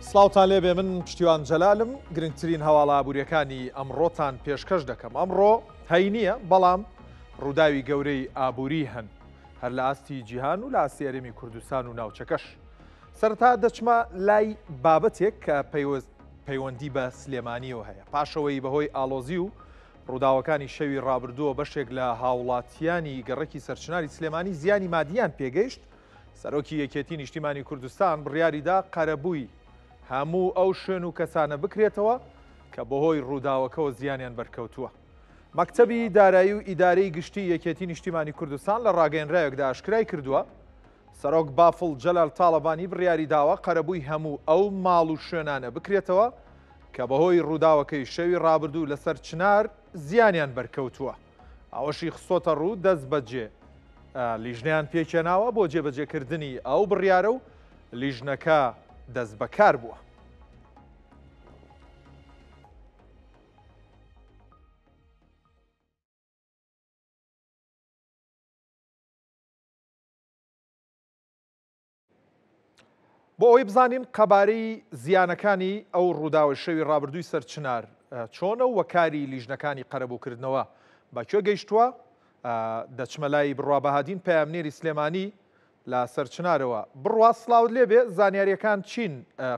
سڵاوتان لێبێ من پشتیوان جەلالم گرنگترین هەواڵە ئابوووریەکانی ئەمڕۆتان پێشکەش دەکەم. ئەمڕۆ هەی نییە بەڵام ڕووداوی گەورەی ئابووری هەن هەر لە ئاستی جیهان و لە ئاستی هەرێمی کوردستان و ناوچەکەش. سەرەتا دەچمە لای بابەتێک کە پەیوەندی بە سلێمانیەوە هەیە. پاشەوەی بەهۆی ئاڵۆزی و ڕووداوەکانی شەوی ڕابردووە بەشێک لە هاوڵاتیانی گەڕێکی سەرچناری سلێمانی زیانی مادیان پێگەیشت، سەرۆکی یەکێتی نیشتیمانی کوردستان بڕیاریدا قەرەبووی هەموو ئەو شوێن و کەسانە بکرێتەوە کە بەهۆی ڕووداوەکەەوە زیانیان بەرکەوتووە. مەکتەبی دارایی و ئیدارەی گشتی یەکێتی نیشتیمانی کوردستان لە ڕاگەیەنرایەکدا ئاشکرای کردووە سەرۆک بافڵ جەلال تاڵەبانی بڕیاری داوە قەرەبووی هەموو ئەو ماڵ و شوێنانە بکرێتەوە کە بەهۆی ڕووداوەکەی شەوی ڕابردوو لەسەر چنار زیانیان بەرکەوتووە. ئەوەشی خسۆتە ڕوو دەست بەجێ لیژنەیان پێکێناوە بۆ جێبەجێکردنی ئەو بڕیارە و لیژنەکە دەست بەکار بووە. بۆ ئەوەی بزانین قەبارەی زیانەکانی ئەو ڕووداوە شەوی ڕابردووی سەرچنار چۆنە و وەکاری لیژنەکانی قەرەبووکردنەوە بەکوێ گەیشتووە، دەچمە لای بڕوا بەهادین پەیامنێری سلێمانی لە سەرچنارەوە. بڕوا سڵاوت لێبێ، زانیاریەکان چین؟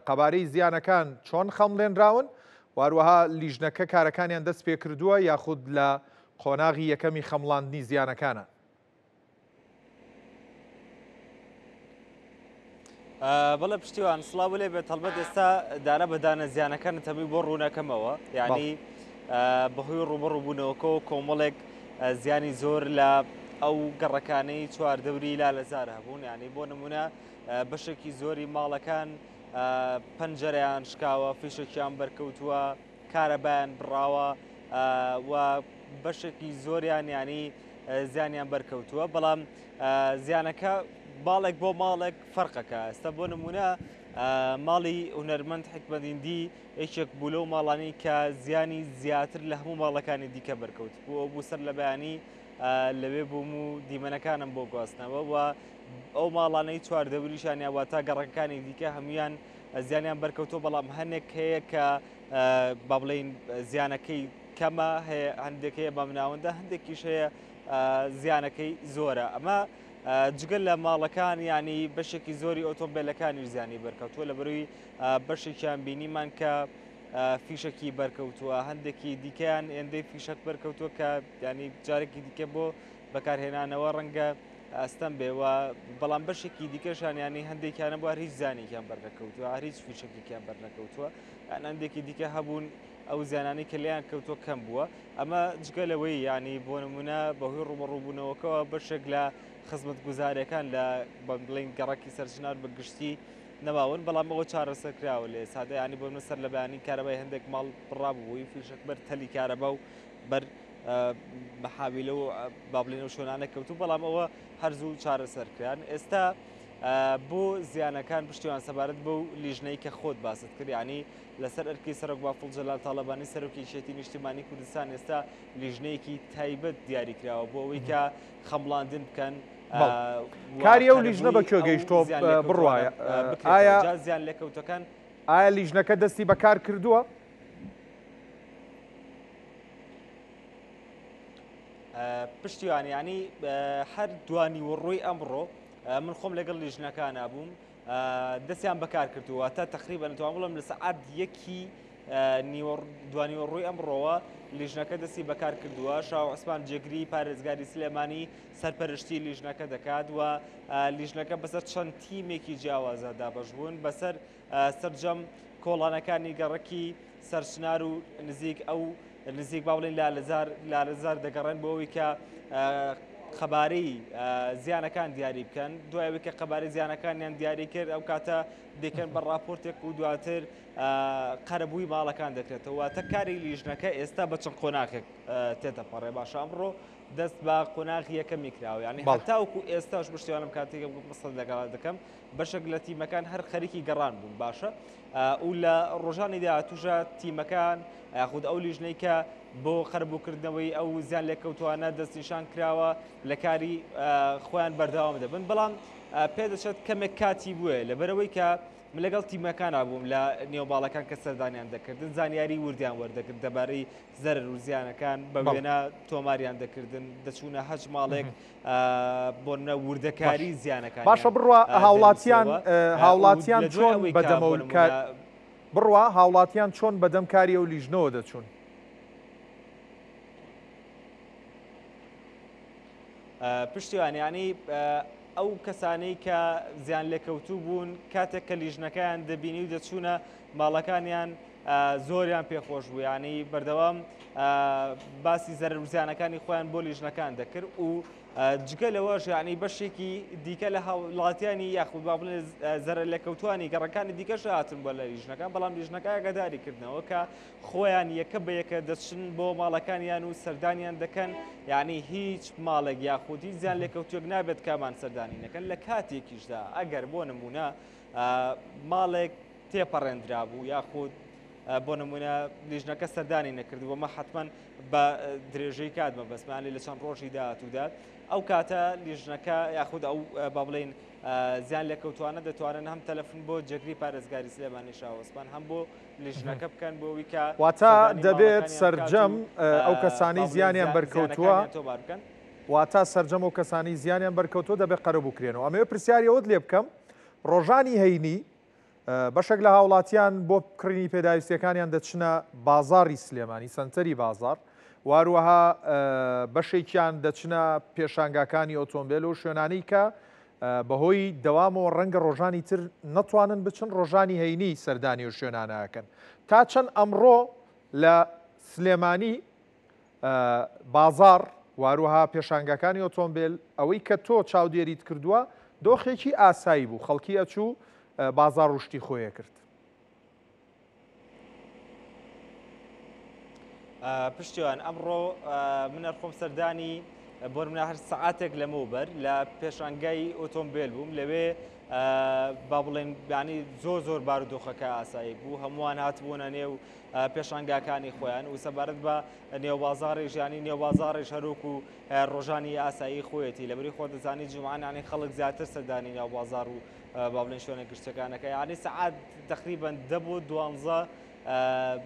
قەبارەی زیانەکان چۆن خەمڵێنراون؟ واروەها لیژنەکە کارەکانیان دەست پێ کردووە یاخود لە قۆناغی یەکەمی خەمڵاندنی زیانەکانە؟ بەڵێ پشتیوان سڵاو لێ بێت هەڵبەت ئێستا دارە بەدانە زیانەکان تەمی بۆ ڕوونەکەمەوە، یعنی بەهۆی ڕوبەڕووبوونەوەکەەوە کۆمەڵێک زیانی زۆر لە ئەو گەڕەکانەی چواردەوری لالەزار هەبوون، یعنی بۆ نمونە بەشێکی زۆری ماڵەکان پەنجەرەیان شکاوە، فیشێکیان بەرکەوتووە، کارەبایان بڕاوە و بەشێکی زۆریان ینی زیانیان بەرکەوتووە، بەڵام زیانەکە باڵێک بۆ ماڵێک فەرقەکە. ئێستا بۆ نمونە ماڵی هونەرمەند حکمەتیندی یەکێک بوو لەو ماڵانی کە زیانی زیاتر لە هەموو ماڵەکانی دیکە بەرکەوت بوو، بوو سەر لە بەیانی لەوێ بووم و دیمەنەکانم بۆ گواستنەوە و ئەو ماڵانەی چواردەوریشان یاوە تا گەڕەکانی دیکە هەمویان زیانیان بەرکەوتۆ، بەڵام هەنێک هەیە کە با بڵێن زیانەکەی کەمە، هەیە هەندێک هەیە بەمناوەندە، هەندێکیش هەیە زیانەکەی زۆرە. ئەمە جگەل لە ماڵەکان ینی بەشێکی زۆری ئۆتۆمبیلەکانی زیانی بەرکەوتووە، لە بەروی بەشێکیان بینیمان کە فیشێکی بەرکەوتووە، هەندێکی دیکەیان ئێندەی فیشک بەرکەوتووە کە ینی جارێکی دیکە بۆ بەکارهێنانەوە ڕەنگە ئەستەم بێوە، بەڵام بەشێکی دیکەشان ینی هەندێکیانە بۆ هیچ زانێکیان بەرنەکەوتووە، هیچ فیشێکیان بەرنەکەوتووە، هەندێکی دیکە هەبوون ئەو زیانانی کە لیان کەوتووە کەم بووە. ئەمە جگەلەوەی ینی بۆ نمونە بەهۆی ڕوبەڕووبوونەوەکەوە بەشێک لە خزمەت گوزارەکان لە بڵین گەڕەکی سەرچنار بەگشتی نەماون، بەڵام ئەوە چارەسەرکراوە لێ سادە، ینی بۆ سەر لە بەیانی کارەبای هەندێک ماڵ بڕابووی فیشک بەر تەلی کارەبا و بەر بەحاویلە و بابلینە و شۆنانە کەوتو، بەڵام ئەوە هەرزوو چارەسەرکران. ئێستا بۆ زیانەکان پشتیوان سەبارەت بەو لیژنەی کە خۆت باست کرد، ینی لەسەر ئەرکی سەرۆک بافڵ جەلال تاڵەبانی سەرۆکی یەکێتی نیشتیمانی کوردستان ئێستا لیژنەیەکی تایبەت دیاریکراوە بۆ ئەوەی کە خەمڵاندن بکەن. کاری ئەو لیژنە بەکوێ گەیشتۆ بڕواایە؟ ئایا زیان لێکەوتەکان ئایا لیژنەکە دەستی بەکار کردووە؟ پشتیوان ینی هەر دوانی وڕۆی ئەمڕۆ من خۆم لەگەڵ لیژنەکانە بووم، دەستیان بەکار کردووە تا تقریبا توان بڵم لە سەعات یەکی دوانی وەڕۆی ئەمڕۆوە لیژنەکە دەستی بەکار کردووە. شاو عوسمان جێگری پارێزگاری سلێمانی سەرپەرشتی لیژنەکە دەکات و لیژنەکە بەسەر چەند تیمێکی جیاوازە دابەش بوون، بەسەر سەرجەم کۆڵانەکانی گەڕەکی سەرچنار و نزیک با بڵێن لالەزار دەگەڕێن بۆ ئەوەی کە خەبارەی زیانەکان دیاری بکەن، دوایەوەی کە خەبارەی زیانەکانیان دیاری کرد ئەو کاتە دەکەن بە راپۆرتێک و دواتر قەرەبووی ماڵەکان دەکرێتەوە. واتە کاری لیژنەکە ئێستا بە چەند قۆناغێک تێتەپەڕێ. باشە ئەمڕۆ دەست بە قۆناغی یەکەمی کراوە، ینی هەتاوەکو ئێستاش بشتیوانم کاتێکم مەسەڵ لەگەڵ دەکەم بەشێک لە تیمەکان هەر خەریکی گەڕان بوون. باشە و لە ڕۆژانی داهاتووشە تیمەکان یاخود ئەو لیژنەی کە بۆ خەربووکردنەوەی ئەو زیان لێکەوتوانە دەستنیشان کراوە لە کاری خۆیان بەردەوام دەبن، بەڵام پێدەچێت کەمێک کاتی بووە لەبەرەوەی کە من لەگەڵ تیمەکانە بووم لە نێوباڵەکان کە سەردانیان دەکردن زانیاری وردیان وەردەگرت دەبارەی زەرر و زیانەکان بە وێنە تۆماریان دەکردن دەچوونە هەچ ماڵێک بۆ وردەکاری زیانەکان باشە بڕوە هاوڵاتیان چۆن بەدەمەوە بڕوە هاوڵاتیان چۆن بەدەمکاری ئەو لیژنەوە دەچوون پشتیوانیانی ئەو کەسانەی کە زیان لێکەوتوو بوون کاتێک کە لیژنەکەیان دەبینی و دەچوونە ماڵەکانیان زۆریان پێخۆش بوو ینی بەردەوام باسی زەرر و زیانەکانی خۆیان بۆ لیژنەکان دەکرد و جگە لەوەش ینی بەشێکی دیکە لە هاوڵاتیانی یاخود با بڵێ زەرر لێکەوتوانی گەڕەکانی دیکەش هاتن بۆ لە لیژنەکان بەڵام لیژنەکە ئاگاداریکردنەوە کە خۆیان یەکە بە یەکە دەچن بۆ ماڵەکانیان و سەردانیان دەکەن یعنی هیچ ماڵێک یاخود هیچ زیان لێکەوتوێک نابێت کامان سەردانی نەکەن لە کاتێکیشدا ئەگەر بۆ نمونە ماڵێک تێپەڕێنرا بوو یاخود بۆ نمونە لیژنەکە سەردانی نەکردو بۆمە حتمما بە درێژەی کاتمە بەسمانی لە چەند ڕۆژی داهاتوودا ئەو کاتە لیژنەکە یاخود ئەو با بڵێن زیان لێکەوتوانە دەتوانن هەم تەلەفۆن بۆ جەگری پارێزگاری سلێمانی شاوەسپان هەم بۆ لیژنەکە بکەن بۆەوەی کە واتە دەبێت سەرجەم ئەو کەسانی زیانیان بەرکەوتووە واتە سەرجەم و کەسانی زیانیان بەرکەوتووە دەبێت قەرە بکرێنەوە ئەمەوێ پرسیاری ئەوت لێ بکەم ڕۆژانی هەینی بەشێک لە هاوڵاتیان بۆ کڕینی پێداویستیەکانیان دەچنە بازاڕی سلێمانی سنتەری بازار واروەها بەشێکیان دەچنە پێشانگاکانی ئۆتۆمبیل و شوێنانی کە بەهۆی دەوامەوە ڕەنگە ڕۆژانی تر نەتوانن بچن ڕۆژانی هەینی سەردانی و شوێنانەکەن تا چەند ئەمڕۆ لە سلێمانی بازار واروها پێشانگاکانی ئۆتۆمبیل ئەوەی کە تۆ چاودێریت کردووە دۆخێکی ئاسایی بوو خەڵکی ئەچوو بازار ڕشتی خۆیە کرد پشتیوان ئەمڕۆ منە خۆم سەردانی بۆ منە هەر سەعاتێک لەمەوبەر لە پێشانگای ئۆتۆمبیل بووم لەوێ با بڵێن ینی زۆر بارودۆخەکە ئاسایی بوو هەمووان هاتبوونە نێو پێشانگاکانی خۆیان و سەبارەت بە نێوبازاڕی ژیانی نێوبازاڕی هەروک و ڕۆژانی ئاسایی خۆیەتی لەبەری خۆ دەزانی جومعانانی خەڵک زیاتر سەردانی نێوبازار و با بڵێن شوێنە گشتەکانەکە یعنی سەعات تقریبا 10 بۆ 12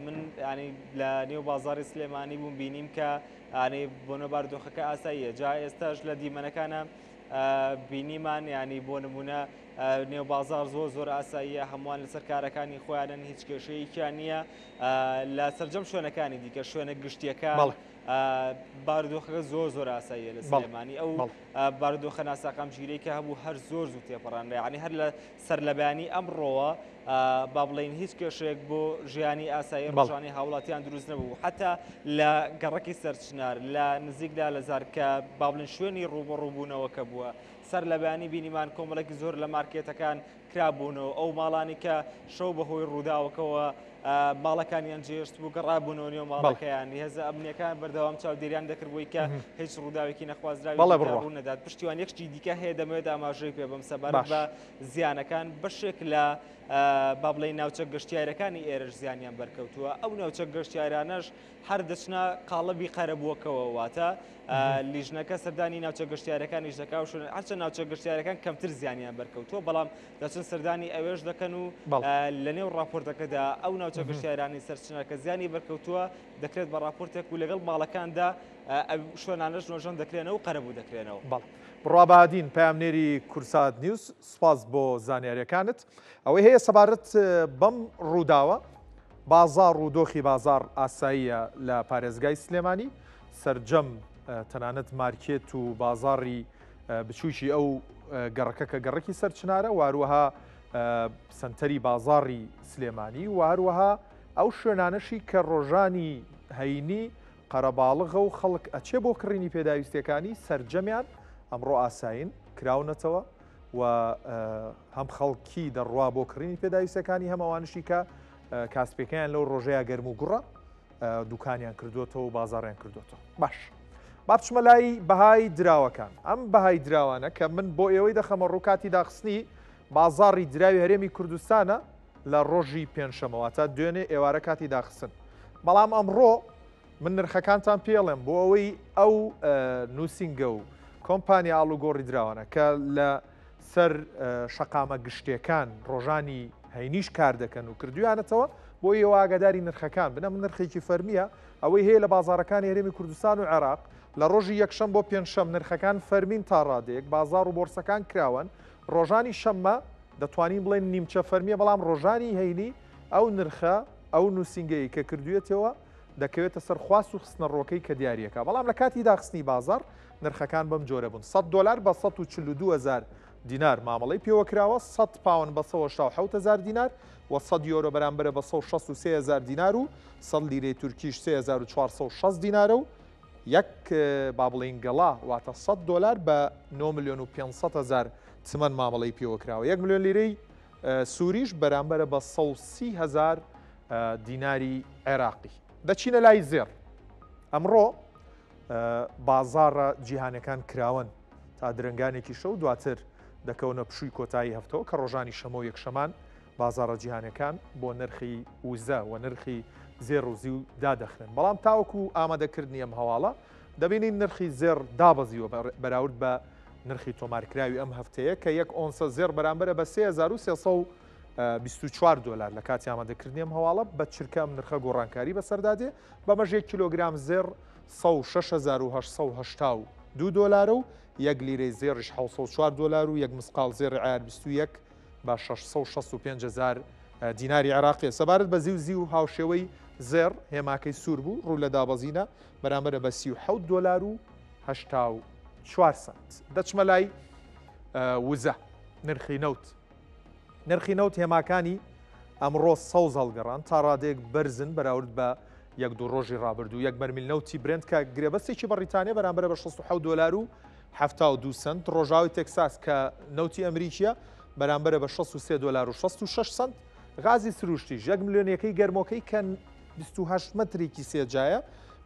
من ینی لە نێو بازاری سلێمانی بووم بینیم کە ینی بۆنە بارودۆخەکە ئاساییە جا ئێستاش لە دیمەنەکانە بینیمان ینی بۆ نمونە نێو بازار زۆر ئاساییە هەمووان لەسەر کارەکانی خۆیانن هیچ کێشەیەکیان نییە لە سەرجەم شوێنەکانی دیکە شوێنە گشتیەکە بارودۆخەکە زۆر ئاساییە لە سلێمانی ئەو بارودۆخە ناساقام ژیرەی کە هەبوو هەر زۆر زوو تێپەڕانرا ینی هەر لە سەر لەبیانی ئەمڕۆوە با بڵێن هیچ کێشەیەک بۆ ژیانی ئاسایی ڕۆژانی هاوڵاتیان دروست نەبوو حتا لە گەڕەکی سەرچنار لە نزیکدا لە زارکە با بڵێن شوێنی ڕوبەڕووبوونەوە کە بووە سەر لەبیانی بینیمان کۆمەڵێکی زۆر لە مارکێتەکان کرابوونەوە ئەو ماڵانی کە شەو بەهۆی ڕووداوەکەوە ماڵەکانیان جێشت بوو گەڕابوونەوە نێو ماڵەکەیانی هێزە ئەمنیەکان بەردەوام چاودێریان دەکردبووی کە هیچ ڕووداوێکی نەخوازراوی نەدات پشتیوان یەکشتی دیکە هەیە دەمەوێت ئاماژەی پێ بم سەبارەت بە زیانەکان بەشێک لە با بڵێن ناوچە گەشتیارەکانی ئێرەش زیانیان بەرکەوتووە ئەو ناوچە گەشتیارانەش هەر دەچنە قاڵەبی قەرەبووەکەوە واتە لیژنەکە سەردانی ناوچە گەشتیارەکانیش دەکا و هەرچە ناوچە گەشتیارەکان کەمتر زیانیان بەرکەوتووە بەڵام دەچن سەردانی ئەوێش دەکەن و لە نێو راپۆرتەکەدا ئەو ناوچە گەشتیارانی سەرچنەکە زیانی بەرکەوتووە دەکرێت بە راپۆرتێک و لەگەڵ ماڵەکاندا شوێنانەش نۆژەن دەکرێنەوە و قەرەبوو دەکرێنەوە. بڕابادین پامنێری کورسات نیوز سپاس بۆ زانیاریەکانت ئەوەی هەیە سەبارەت بەم ڕووداوە بازار و دۆخی بازار ئاساییە لە پارێزگای سلێمانی سەرجەم تەنانەت مارکێت و بازاڕی بچووکی ئەو گەڕەکە کە گەڕێکی سەرچنارە واروەها سنتەری بازاڕی سلێمانی واروەها ئەو شوێنانەشی کە ڕۆژانی هەینی قەرەباڵغە و خەڵک ئەچێ بۆ کڕینی پێداویستەکانی سەرجەمیان ئەمڕۆ ئاساین کراونەتەوە و هەم خەڵکی دەڕوا بۆ کڕینی پێداویستەکانی هەم ئەوانشی کە کاسپێکیان لەو ڕۆژەیە گەرم و گوڕە دوکانیان کردوێتەوە و بازاڕیان کردوێتەوە. باش با بچمە لای بەهای دراوەکان ئەم بەهای دراوانە کە من بۆ ئێوەی دەخەمە ڕووکاتی داخستنی بازاڕی دراوی هەرێمی کوردستانە لە ڕۆژی پێنجشەمەوە تا دوێنێ ئێوارە کاتی داخستن بەڵام ئەمڕۆ من نرخەکانتان پێڵێم بۆ ئەوەی ئەو نووسنگە و کۆمپانیا ئاڵوگۆڕی دراوانە کە لە سەر شەقامە گشتەکان ڕۆژانی هەینیش کار دەکەن و کردویانەتەوە بۆ ئێوە ئاگاداری نرخەکان بنە من نرخێکی فەرمیە ئەوەی هەیە لە بازارەکان هێرێمی کوردستان و عێراق لە ڕۆژی یەکشەم بۆ پێنجشەم نرخەکان فەرمین تا ڕادەیەک بازار و بۆرسەکان کراون ڕۆژانی شەممە دەتوانین بڵێن نیمچە فەرمیە بەڵام ڕۆژانی هەینی ئەو نرخە ئەو نووسنگەی کە کردوێتەوە دەکەوێتە سەر خواست و خستنە ڕۆکەی کە دیارەکە بەڵام لە کاتی داخستنی بازار نرخەکان بەم جۆرە بوون 100 دلار بە 142,000 دینار مامەڵی پێوەکراوە 100 پاوەند بە 170,000 دینار و 100 یۆرۆ بەرامبەرە بە 163,000 دینار و 100 لیرەی تورکیش 3460 دینارە و یەک با بڵێن گەڵا واتە 100 دلار بە 9,500,000 تمەن مامەڵی پێوەکراوە 1 ملیۆن لیرەی سووریش بەرامبەرە بە 130,000 دیناری عێراقی دەچینە لای زێر ئەمڕۆ بازارە جیهانەکان کراون تا درنگانێکی شەو دواتر دەکەونە پشووی کۆتایی هەفتەوە کە ڕۆژانی شەمە و یەکشەمان بازارە جیهانەکان بۆ نرخی وزە و نرخی زێر و زی و دادەخرن بەڵام تاوەکو ئامادەکردنی ئەم هەواڵە دەبینین نرخی زێر دابەزیوە بەراورد بە نرخی تۆمارکراوی ئەم هەفتەیە کە یەک ئۆنسە زێر بەرامبەرە بە 3,324 دلار لە کاتی ئامادەکردنی ئەم هەواڵە بە چرکە ئەم نرخە گۆڕانکاری بەسەردادێ بە مەژێک کیلۆگرام زێر 6,882 دلار و یەک لیرەی زێڕش 4 دلار و یەک مسقال زێر عیار 21 بە 665,000 دیناری عێراقی سەبارەت بە زی و هاوشێوەی زێر هێماکەی سوور بوو ڕوو لە دابەزینە بەرامبەرە بە 37 دلار و 84 سنت دەچمە لای وزە نرخی نەوت هێماکانی ئەمڕۆ سەوز هەڵگەڕان تا ڕادەیەک بەرزن بەراورد بە یەک دوو ڕۆژی ڕابردوو یەک بەرمیل نەوتی برند کە گرێبەستێکی بەڕیتانیا بەرامبەرە بە 67 دلار و 72 سنت ڕۆژاوی تەکساس کە نەوتی ئەمریکیە بەرامبەرە بە 63 دلار و 66 سنت غازی سروشتیش 1 ملیۆنیەکەی گەرمۆکەی کە 28 مترێکی سێجایە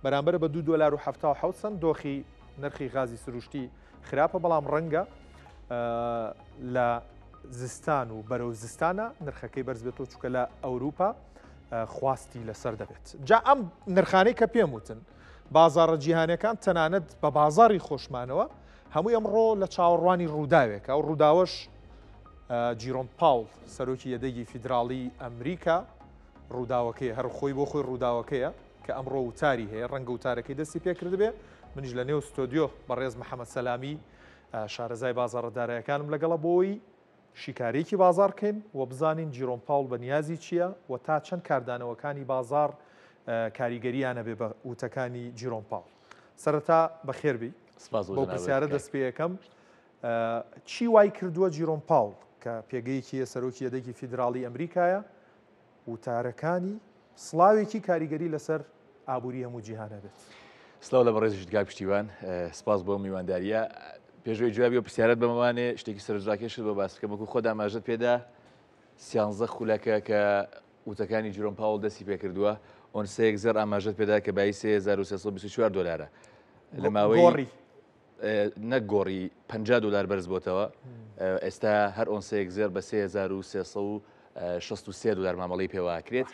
بەرامبەرە بە 2 دلار و 77 سنت دۆخی نرخی غازی سروشتی خراپە بەڵام ڕەنگە لە زستان و بەرەو زستانە نرخەکەی بەرز بێتەوە چووکە لە ئەوروپا خواستی لەسەر دەبێت جا ئەم نرخانەی کە پێم وتن بازارە جیهانەکان تەنانەت بە بازاری خۆشمانەوە هەمووی ئەمڕۆ لە چاوەڕوانی ڕووداوێک ئەو ڕووداوەش جیرۆم پاول سەرۆکی یەدەگی فیدراڵی ئەمریکا ڕووداوەکەی هەر خۆی بۆ خۆی ڕووداوەکەیە کە ئەمڕۆ وتاری هەیە ڕەنگە وتارەکەی دەستی پێکرد بێ منیش لە نێو ستۆدیۆ بەڕێز محەممەد سەلامی شارەزای بازارەدارایەکانم لەگەڵە بۆی شیکارێکی بازارکەین و بزانین جیرۆم پاول بە نیازی چییە و تا چەند کاردانەوەکانی بازار کاریگەریانە بێ بە وتەکانی جیرۆم پاول سەرەتا بەخێربی بۆ پرسیارە دەست پێ یەکەم چی وای کردووە جیرۆم پاول کە پێگەیەکی سەرۆکی یەدەگی فیدراڵی ئەمریکایە وتارەکانی سڵاوێکی کاریگەری لەسەر ئابووری هەموو جیهانە بێت سلااو لە بەڕێزش دگای پشتیوان سپاس بۆ میوانداریە پێشوەی جوابی و پرسیارەت بەمەوانێ شتێکی سەرنجڕاکێشت بۆ باسکەمەکو خۆدا ئاماژەت پێدا 13 خولەکە کە وتەکانی جیرۆم پاول دەستی پێکردووە ئۆنسەیەک زەر ئاماژەت پێدا کە بای 3,324 دلارە لە ماوەی نەگۆڕی 50 دلار بەرز بۆتەوە ئێستا هەر ئۆنسەیەک زێر بە 3,363 دلار مامەڵی پێواکرێت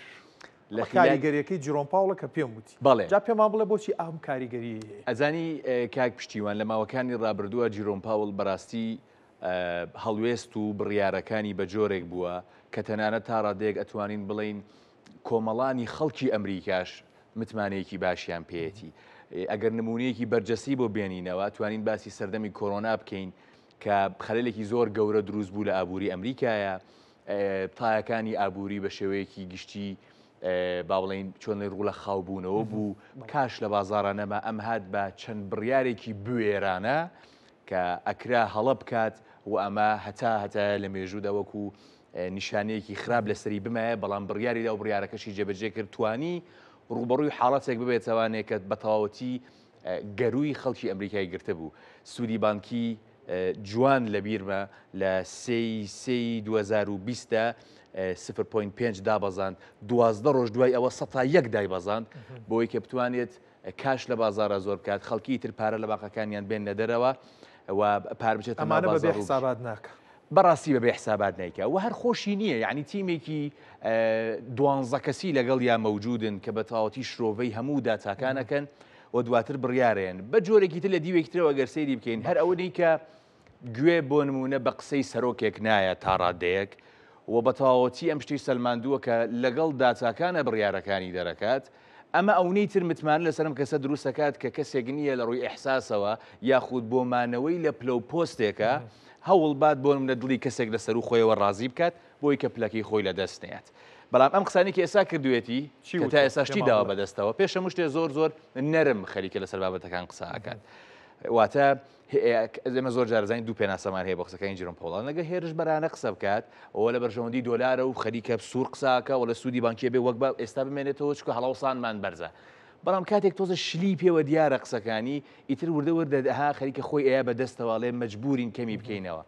لە کاریگەریەکەی جیرۆم پاوڵە کە پێم وتی بەڵێ جا پێمان بڵێ بۆچی ئەم کاریگەری ئەزانی کاک پشتیوان لە ماوەکانی ڕابردووە جیرۆم پاول بەڕاستی هەڵوێست و بڕیارەکانی بە جۆرێک بووە کە تەنانەت تا ڕادەیەک ئەتوانین بڵین کۆمەڵانی خەڵکی ئەمریکاش متمانەیەکی باشیان پێێتی ئەگەر نمونەیەکی بەرجەسی بۆ بێنینەوە توانین باسی سەردەمی کۆرۆنا بکەین کە خەلەلێکی زۆر گەورە دروست بوو لە ئابووری ئەمریکایە تایەکانی ئابووری بە شێوەیەکی گشتی با بڵین چۆن ڕوو لە خاوبوونەوە بوو کاش لە بازارانەمە ئەم هات بە چەند بڕیارێکی بوێرانە کە ئەکرا هەڵە بکات و ئەمە هەتا لە مێژوودا وەکو نیشانەیەکی خراپ لەسەری بمایە بەڵام بڕیاری دا و بڕیارەکەشی جێبەجێ کرد توانی ڕوبەڕووی حاڵەتێک ببێتەوانێک کە بە تەواوەتی گەروی خەڵکی ئەمریکای گرتە بوو سوودی بانکی جوان لە بیرمە لە 2020دا 0.5 دابەزاند 12 ڕۆژ دوای ئەوە 101 دایبەزاند بۆی کە بتوانێت کاش لە بازارە زۆر بکات خەڵکی تر پارە لە باقەکانیان بێن لە دەرەوە و پار بچێت ئەمانە بەبێ حسابات ناکە بەڕاستی بەبێ حسابات نیکە و هەر خۆشی نییە یعنی تیمێکی 12 کەسی لەگەڵ یا مەوجودن کە بە تەواوەتی شرۆڤەی هەموو داتاکانەکەن و دواتر بڕیارێن بە جۆرێکی تر لە دیوێکترەوە گەر سەیری بکەین هەر ئەوەی کە گوێ بۆ نمونە بە قسەی سەرۆکێک نایە تا ڕادەیەک و بە تەواوەتی ئەم شتەی سەلماندووە کە لەگەڵ داچاکانە بڕیارەکانی دەرەکات ئەمە ئەوەی تر متمانە لەسەرم کەسە دروستەکات کە کەسێک نییە لە ڕووی ئەحساسەوە یاخود بۆ مانەوەی لە پلە و پۆستێکە هەوڵبات بۆ منە دڵی کەسێک لەسەر و خۆیەوە ڕازی بکات بۆی کە پلەکەی خۆی لە دەستنێت بەڵام ئەم قسانی کە ئێستا کردوێتی کە تا ئێستا شتی داوە بەدەستەوە پێش هەموو شتێ زۆر نەرم خەریکە لەسەر بابەتەکان قسەکات واتە ئێمە زۆر جارزانین دوو پێناسەمان هەیە بۆ قسەکانی جیرۆم پۆڵان لەگە هێرش بەرانە قسە بکات ئەوە لە بەرژەوەندی دۆلارە و خەریکە سوور قساکە و لە سوودی بانکیە بێ وەک بە ئێستا بمێنێتەوە چکە هەڵاوسانمان بەرزە بەڵام کاتێک تۆزە شلی پێوە دیارە قسەکانی ئیتر وردە وردەها خەریکە خۆی ئەیە بەدەستەوەڵێ مەجبورین کەمی بکەینەوە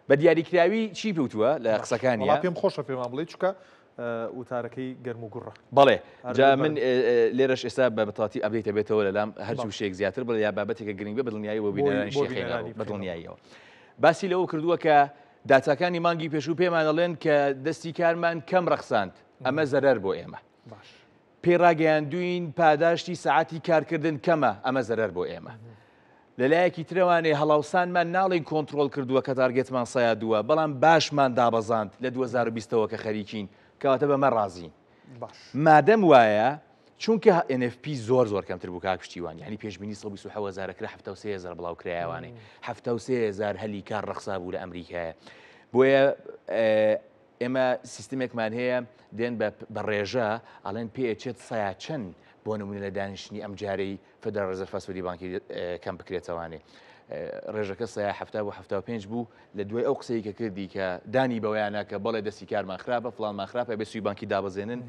بە دیاریکراوی چی پێوتووە لە قسەکانی پێم خۆشە پێمان بڵێ چکە وتارەکەی گەرم و گوڕە بەڵێ جا من لێرەش ئێستا بە بەتاتی ئەبدەیتە بێتەوە لەلام هەرچی شێک زیاتر بڵێ یا بابەتێکە گرنگ بێ بەدڵنیایی بۆ بینەرانی شێخێنەوە بەدڵنیاییەوە باسی لەوە کردووە کە داچاکانی مانگی پێشوو پێمان دەڵێن کە دەستی کارمان کەم ڕەخساند ئەمە زەرەر بۆ ئێمە پێڕاگەیاندوین پاداشتی سعاتی کارکردن کەمە ئەمە زەرەر بۆ ئێمە لەلایەکی ترەوانێ هەڵاوسانمان ناڵین کۆنتترۆل کردووە کە تارگێتمان سایادووە بەڵام باشمان دابەزاند لە 2020ەوە کە خەریکین کەواتە بەمە ڕازین مادەم وایە چونکە NFP زۆر کەمتر بوو کاک پشتیوان یعنی پێشبینی 120,000 کرا 73,000 بڵاو کرایوانێ 73,000 هەلی کار ڕەخسا بوو لە ئەمریکایە بۆیە ئێمە سیستمێکمان هەیە دێن بە ڕێژە ئەڵێن پێچێت سایە چەند بۆ نمونە لە دانیشتنی ئەم جارەی فدرال ڕزەرڤ فاسفۆری بانکی کەم بکرێتەوانێ ڕێژەکە سایە 70 بۆ 75 بوو لە دوای ئەو قسەی کە کردی کە دانی بەوەیانە کە بەڵێ دەستی کارمان خراپە فڵانمان خراپە بێ سوی بانکی دابەزێنن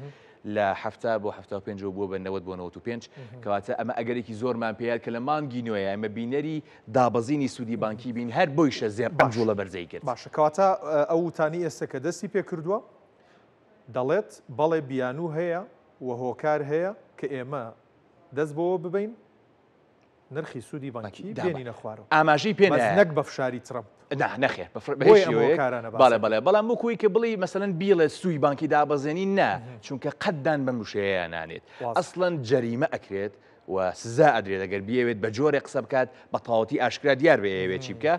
لە 70 بۆ 75 بووە بە 90 بۆ 95 کەواتە ئەمە ئەگەرێکی زۆرمان پێیان کە لە مانگی نوێیە ئەمە بینەری دابەزینی سوودی بانکی بین هەر بۆیشە زێر پەنجوڵە بەرزەی کرد باشە کەواتە ئەو وتانی ئێستا کە دەستی پێ کردووە دەڵێت بەڵێ بیانوو هەیە و هۆکار هەیە کە ئێمە دەست بۆەوە ببین نرخی سوودی بانکی بێنینە خوارەوە ئاماژەی پێ نەک بە فشاری ترەمپ نەخێ بەڵێ موکوی کە بڵی مەسەن بیڵێ سوی بانکی دابەزێنی نا چونکە قەتدان بەم وشەیە نانێت ئەسڵەن جەریمە ئەکرێت و سزا ئەدرێت ئەگەر بیاوێت بە جۆرێک قسە بکات بە تەواوەتی ئاشکرا دیار بێ ئەوێ چی بکە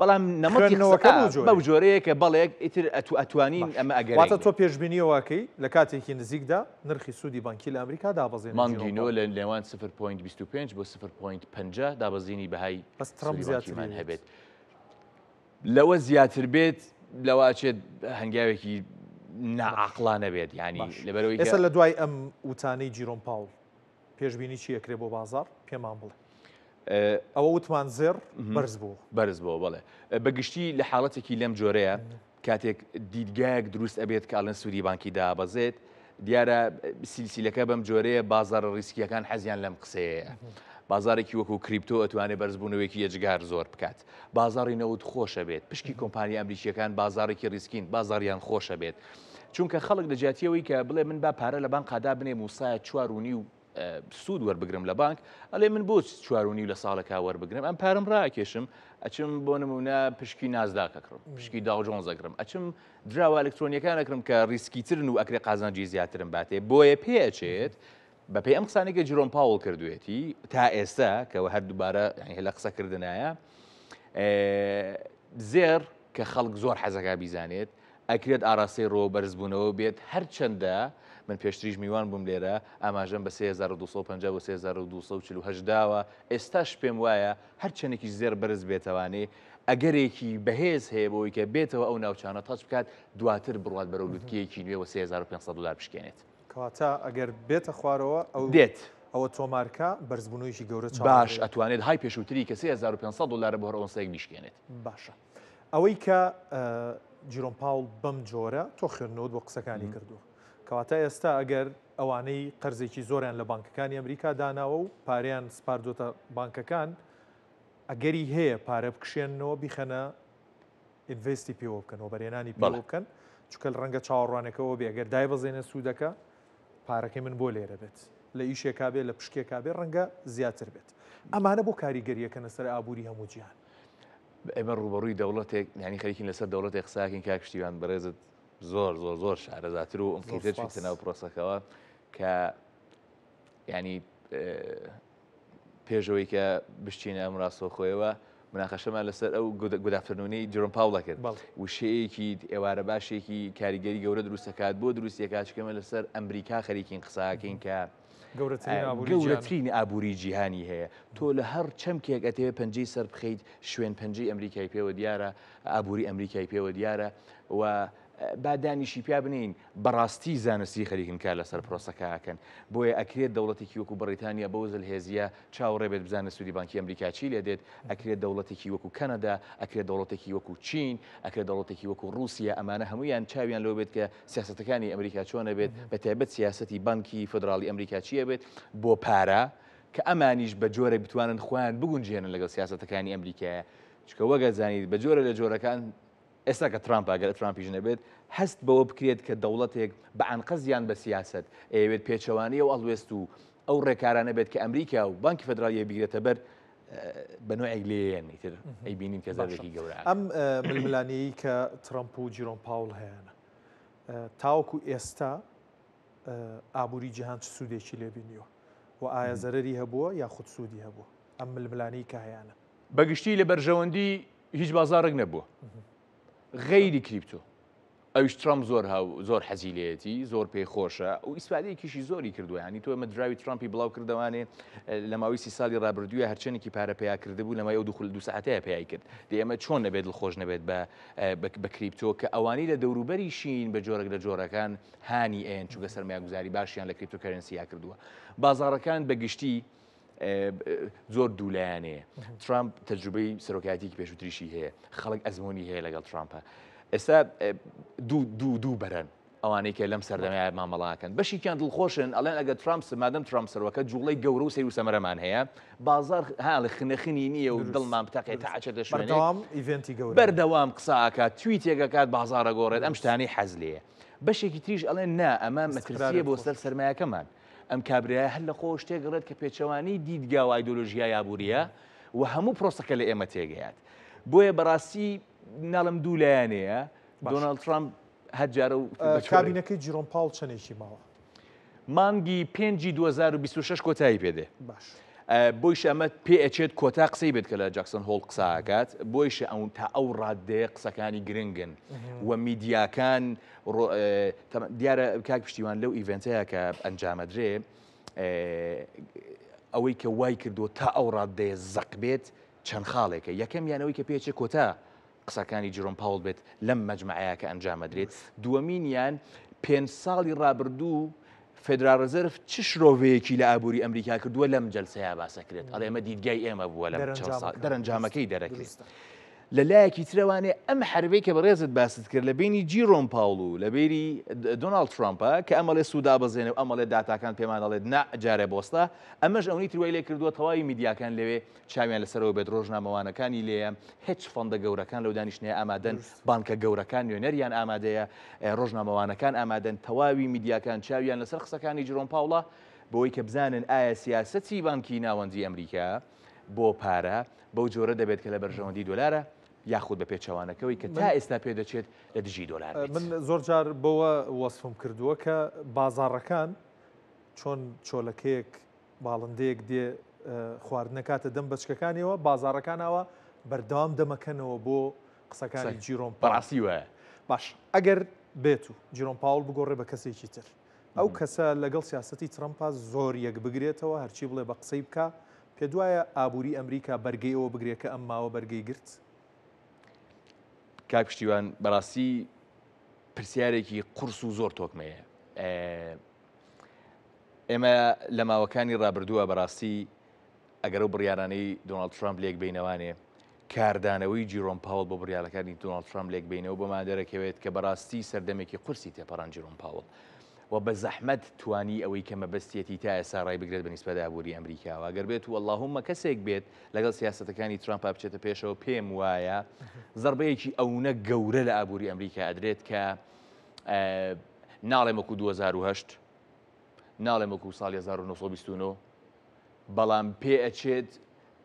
بەڵام نەمەتیەوەکە بەو جۆرەیە کە بەڵێک ئیتر ئەتوانین ئەمە ئەگەواتە تۆ پێشبینیەوەکەی لە کاتێکی نزیکدا نرخی سوودی بانکی لە ئەمریکا دابەزێن مانگینۆ لە لێوان 0.25 بۆ 0.50 دابەزینی بەهای بەسترم زیاترمان هەبێت لەوە زیاتر بێت لەواچێت هەنگاوێکی ناعاقلانە بێت ینی لەبەرەوەی ئێستا لە دوای ئەم وتانەی جیرۆم پاول پێشبینی چی ئەکرێ بۆ بازار پێمان بڵێ ئەوە وتمان زێر بەرز بۆ بڵێ بەگشتی لە حاڵەتێکی لەم جۆرەیە کاتێک دیدگایەک دروست ئەبێت کاڵن سوودی بانکی دابەزێت دیارە سیلسیلەکە بەم جۆرەیە بازار ڕیسکیەکان حەزیان لەم قسەیە بازارێکی وەکو کریپتۆ ئەتوانێت بەرزبوونەوەیکی یەجگار زۆر بکات بازاری نەوت خۆشە بێت پشکی کۆمپانیا ئەمریکیەکان بازارێکی ریسکین بازاریان خۆشە بێت چونکە خەڵک لە جیاتیەوەی کە بڵێ من با پارە لە بانک قادا بنێ موسایە 4.5 سوود وەربگرم لە بانک ئەڵێ من بۆ 4.5 لە ساڵێکا وەربگرم ئەم پارەم ڕاکێشم ئەچم بۆ نمونە پشکی نازداکەکڕم پشکی داوجۆنز ئەگرم ئەچم دراوە ئەلکترۆنیەکان ئەکرم کە ریسکیترن و ئەکرێ قازانجی زیاترم باتێ بۆیە پێچێت بەپێی ئەم قسانێکە جیرۆم پاول کردوێتی تا ئێستا کەەوە هەر دووبارە لە قسەکردنایە زێر کە خەڵک زۆر حەزەکە بیزانێت ئەکرێت ئاراستەی ڕۆ بەرزبوونەوە بێت هەرچەندە من پێشتریش میوان بووم لێرە ئاماژەم بە 3250 بۆ 3248 داوە ئێستاش پێم وایە هەرچەندێکی زێر بەرز بێتەوانێ ئەگەرێکی بەهێز هەیە بۆی کە بێتەوە ئەو ناوچانە تاچ بکات دواتر بڕات بەرەو لوتکەیەکی نوێ و 3500 دلار بشکێنێت کەواتە ئەگەر بێتە خوارەوە ئەو دێت ئەوە تۆمارکە بەرزبوونەوەیکی گەورە باش ئەتوانێت های پێشووتری کە 3500 دلار بۆ ئەوەنسەیەک بیشکێنێت باشە ئەوەی کە جیرۆم پاول بەم جۆرە تۆ خوێندنەوە بۆ قسەکانی کردووە کەواتە ئێستا ئەگەر ئەوانەی قەرزێکی زۆریان لە بانکەکانی ئەمریکا داناوە و پاریان سپاردۆتە بانکەکان ئەگەری هەیە پارە بکشێنەوە بیخەنە ئینڤستی پێوە بکەنەوە بەرێنانی پێوە بکەن چکە ڕەنگە چاوەڕوانێکەوە بێ ئەگەر دای بەزێنە سوودەکە پارەکەی من بۆ لێرە بێت لە ئیشێکا بێت لە پشکێکا بێت ڕەنگە زیاتر بێت ئەمانە بۆ کاریگەریەکەن سەر ئابووری هەموو جیهان ئێمە ڕوبەڕووی دەوڵەتێک ینی خەریکین لەسەر دەوڵەتێک قساکەین کاکشتیوان بەڕێزت زۆر شارەزاتر و ئەمکەیتر چیتە ناو پرۆسەکەەوە کە ینی پێشەوەی کە بشتینە ئەم ڕاستەوخۆیەوە مناقەشەمان لەسەر ئەو گودافتنونەی جۆرۆم پاوڵە کرد وشەیەکی ئێوارە باشێکی کاریگەری گەورە دروستەکات بۆ دروستیەکات چکەمە لەسەر ئەمریکا خەریکین قساکەین کە گەورەترین ئابووری جیهانی هەیە تۆ لە هەر چەمکێک ئەتەوێ پەنجەی سەر بخەیت شوێن پەنجەی ئەمریکای پێوە دیارە ئابووری ئەمریکای پێوە دیارە و با دانیشی پیا بنین بەڕاستی زانستی خەریکن کا لەسەر پرۆسەکەکەن بۆیە ئەکرێت دەوڵەتێکی وەکو بەریتانیا بەو زەلهێزیە چاوەڕێ بێت بزانە سوودی بانکی ئەمریکا چی لێ دێت ئەکرێت دەوڵەتێکی وەکو کەنەدا ئەکرێت دەوڵەتێکی وەکو چین ئەکرێت دەوڵەتێکی وەکو رووسیا ئەمانە هەمویان چاویان لەوە بێت کە سیاسەتەکانی ئەمریکا چۆنە بێت بە تایبەت سیاسەتی بانکی فدراڵی ئەمریکا چیە بێت بۆ پارە کە ئەمانیش بە جۆرە بتوانن خوان بگونجێنن لەگەڵ سیاسەتەکانی ئەمریکایە چکە وەگە زانیت بە جۆرە لە جۆرەکان ئێستا کە ترامپ ئەگەر ترامپیش نەبێت هەست بەوە بکرێت کە دەوڵەتێک بە ئەنقەزیان بە سیاست ئەوێت پێچەوانی و ئەڵوێست و ئەو ڕێکارانە بێت کە ئەمریکا و بانکی فدرالیە بیگرێتە بەر بە نوعێک لێیان نیتر ئەی بینین کە زەرێکی گەورە ئەم ململانەیە کە ترامپ و جیرۆم پاوڵ هەیەە تاوەکو ئێستا ئابووری جیهان چ سوودێکی لێبینیوە و ئایا زەرەری هەبووە یاخود سوودی هەبووە ئەم ململانەی کە هەیەە بەگشتی لە بەرژەوەندی هیچ بازارێک نەبووە غەیری کریپتۆ ئەوش ترامپ زۆر حەزیلەتی زۆر پێی خۆشە و ئیسپادەیەکیشی زۆری کردووە ینی تۆ ئەمە دراوی ترامپی بڵاو کردوانێ لە ماوەی 30 ساڵی ڕابردووە هەرچەنێکی پارە پێیا کردبوو لەمای ئەو دو ساعتەیە پێی کرد دێ ئەمە چۆن نەبێت دڵخۆش نەبێت بە کریپتۆ کە ئەوانی لە دەوروبەری شین بە جۆرەك لە جۆرەکان هانی ئێن چووکە سەرمایه‌گوزاری باشیان لە کریپتۆکەرنسیا کردووە بازاڕەکان بەگشتی زۆر دوولایانەیە ترامپ تەجروبەی سەرۆکایەتێکی پێشووتریشی هەیە خەڵک ئەزمۆنی هەیە لەگەڵ ترامپە ئێستا دوو بەرن ئەوانەی کە لەم سەردەمای مامەڵاکەن بەشیکیان دڵخۆشن ئەڵێن ئەگە ترامپ مادەم ترامپ سەرۆکە جوڵەی گەورە و سەیر و سەمەرەمان هەیە بازار هاڵی خنەخنی نییە و دڵمان بتاقێت تا ئاچێتە شوێنێک ئیڤنتی گەورە بەردەوام قساکات تویتێکەکات بازارە گۆڕێت ئەم شتانی حەز لێیە بەشێکی تریش ئەڵێن نا ئەمە مەترسیە بۆ سەر سەرمایەکەمان ئەم کابرایە هەر لە خۆ شتێک کە پێچەوانی دیدگا و ئایدۆلۆژیای یابووریە و هەموو پرۆسەکە لە ئێمە تێگەیات بۆیە بەڕاستی ناڵم دوو لایەنەیە دۆناڵد ترامپ هەرجارە و کابینەکەی جیرۆم پاوڵ چەندێکی ماوە مانگی 5 2026 کۆتایی پێدێ باش بۆیش ئەمە پێ ئەچێت کۆتا قسەی بێت کە لە جاکسن هۆڵ قساکات بۆیش ئەو تا ئەو ڕادەیە قسەکانی گرنگن و میدیاکان دیارە کاک پشتیوان لەو ئیڤنتەیە کە ئەنجامەدرێ ئەوەی کە وای کردو تا ئەو ڕادەیە زەق بێت چەند خاڵێکە یەکەمیانەوەی کە پێچێت کۆتا قسەکانی جیرۆم پاوڵ بێت لەم مەجمەعەیە کە ئەنجامەدرێت دووەمینیان 5 ساڵی ڕابردوو فدرال رزرف چ شرۆڤەیەکی لە ئابووری ئەمریکا کردووە لەم جەلسەیە باسەکرێت ئەڵێ ئەمە دیدگای ئێمە بووە لە دەرەنجامەکەی دەرەکرێت لە لایەکی ترەوانێ ئەم حربەی کە بەڕێزت باست کرد لە بینی جیرۆم پاوڵ و لە بێری دۆناڵد ترامپە کە ئەمەڵێ سوودا بەزێنێ و ئەمەڵێ داتاکان پێمان دەڵێت نەجارێ بۆستە ئەمەش ئەوەی تروای لێ کردووە تەواوی میدیاکان لەوێ چاویان لەسەرەوە بێت ڕۆژنامەوانەکانی لێە هیچ فەندە گەورەکان لەو دانیشتنیە ئامادەن بانکە گەورەکان نوێنەریان ئامادەیە ڕۆژنامەوانەکان ئامادەن تەواوی میدیاکان چاویان لەسەر قسەکانی جیرۆم پاوڵە بۆی کە بزانن ئایا سیاسەتی بانکی ناوەندی ئەمریکا بۆ پارە بەو جۆرە دەبێت کە لە بەرژەوەندی دۆلارە یاخود بە پێچەوانەکەەوەی کە تا ئێستا پێ دەچێت لە دژی دۆلار من زۆر جار بەوە وەسفم کردووە کە بازاڕەکان چۆن چۆلەکەیەک باڵندەیەک دێ خواردنەکاتە دەم بەچکەکانیەوە بازاڕەکانەوە بەردەوام دەمەکەنەوە بۆ قسەکانی جیرۆم بەڕاستی وایە باش ئەگەر بێت و جیرۆم پاوڵ بگۆڕێ بە کەسێکی تر ئەو کەسە لەگەڵ سیاسەتی ترامپا زۆر یەک بگرێتەوە هەرچی بڵێ بە قسەی بکە پێ دوایە ئابووری ئەمریکا بەرگەی ئەوە بگرێت کە ئەم ماوە بەرگەی گرت کاک پشتیوان بەڕاستی پرسیارێکی قورس و زۆر تۆکمەیە ئێمە لە ماوەکانی ڕابردووە بەڕاستی ئەگەر و بڕیارانەی دۆناڵد ترامپ لێک بینەوانێ کاردانەوەی جیرۆم پاوڵ بۆ بڕیارەکانی دۆناڵد ترامپ لێک بینەوە بۆمان دەرەکەوێت کە بەڕاستی سەردەمێکی قورسی تێپەڕان جیرۆم پاوڵ و بە زەحمەت توانی ئەوەی کە مەبەستێتی تا ئێستا ڕای بگرێت بەنسبەت ئابووری ئەمریکاوە ئەگەر بێت و اللهومە کەسێک بێت لەگەڵ سیاسەتەکانی ترامپ بچێتە پێشەوە پێم وایە زەربەیەکی ئەوونە گەورە لە ئابووری ئەمریکا ئەدرێت کە ناڵێم وەکو 2010 ناڵێم وەکو ساڵی 1929 بەڵام پێ ئەچێت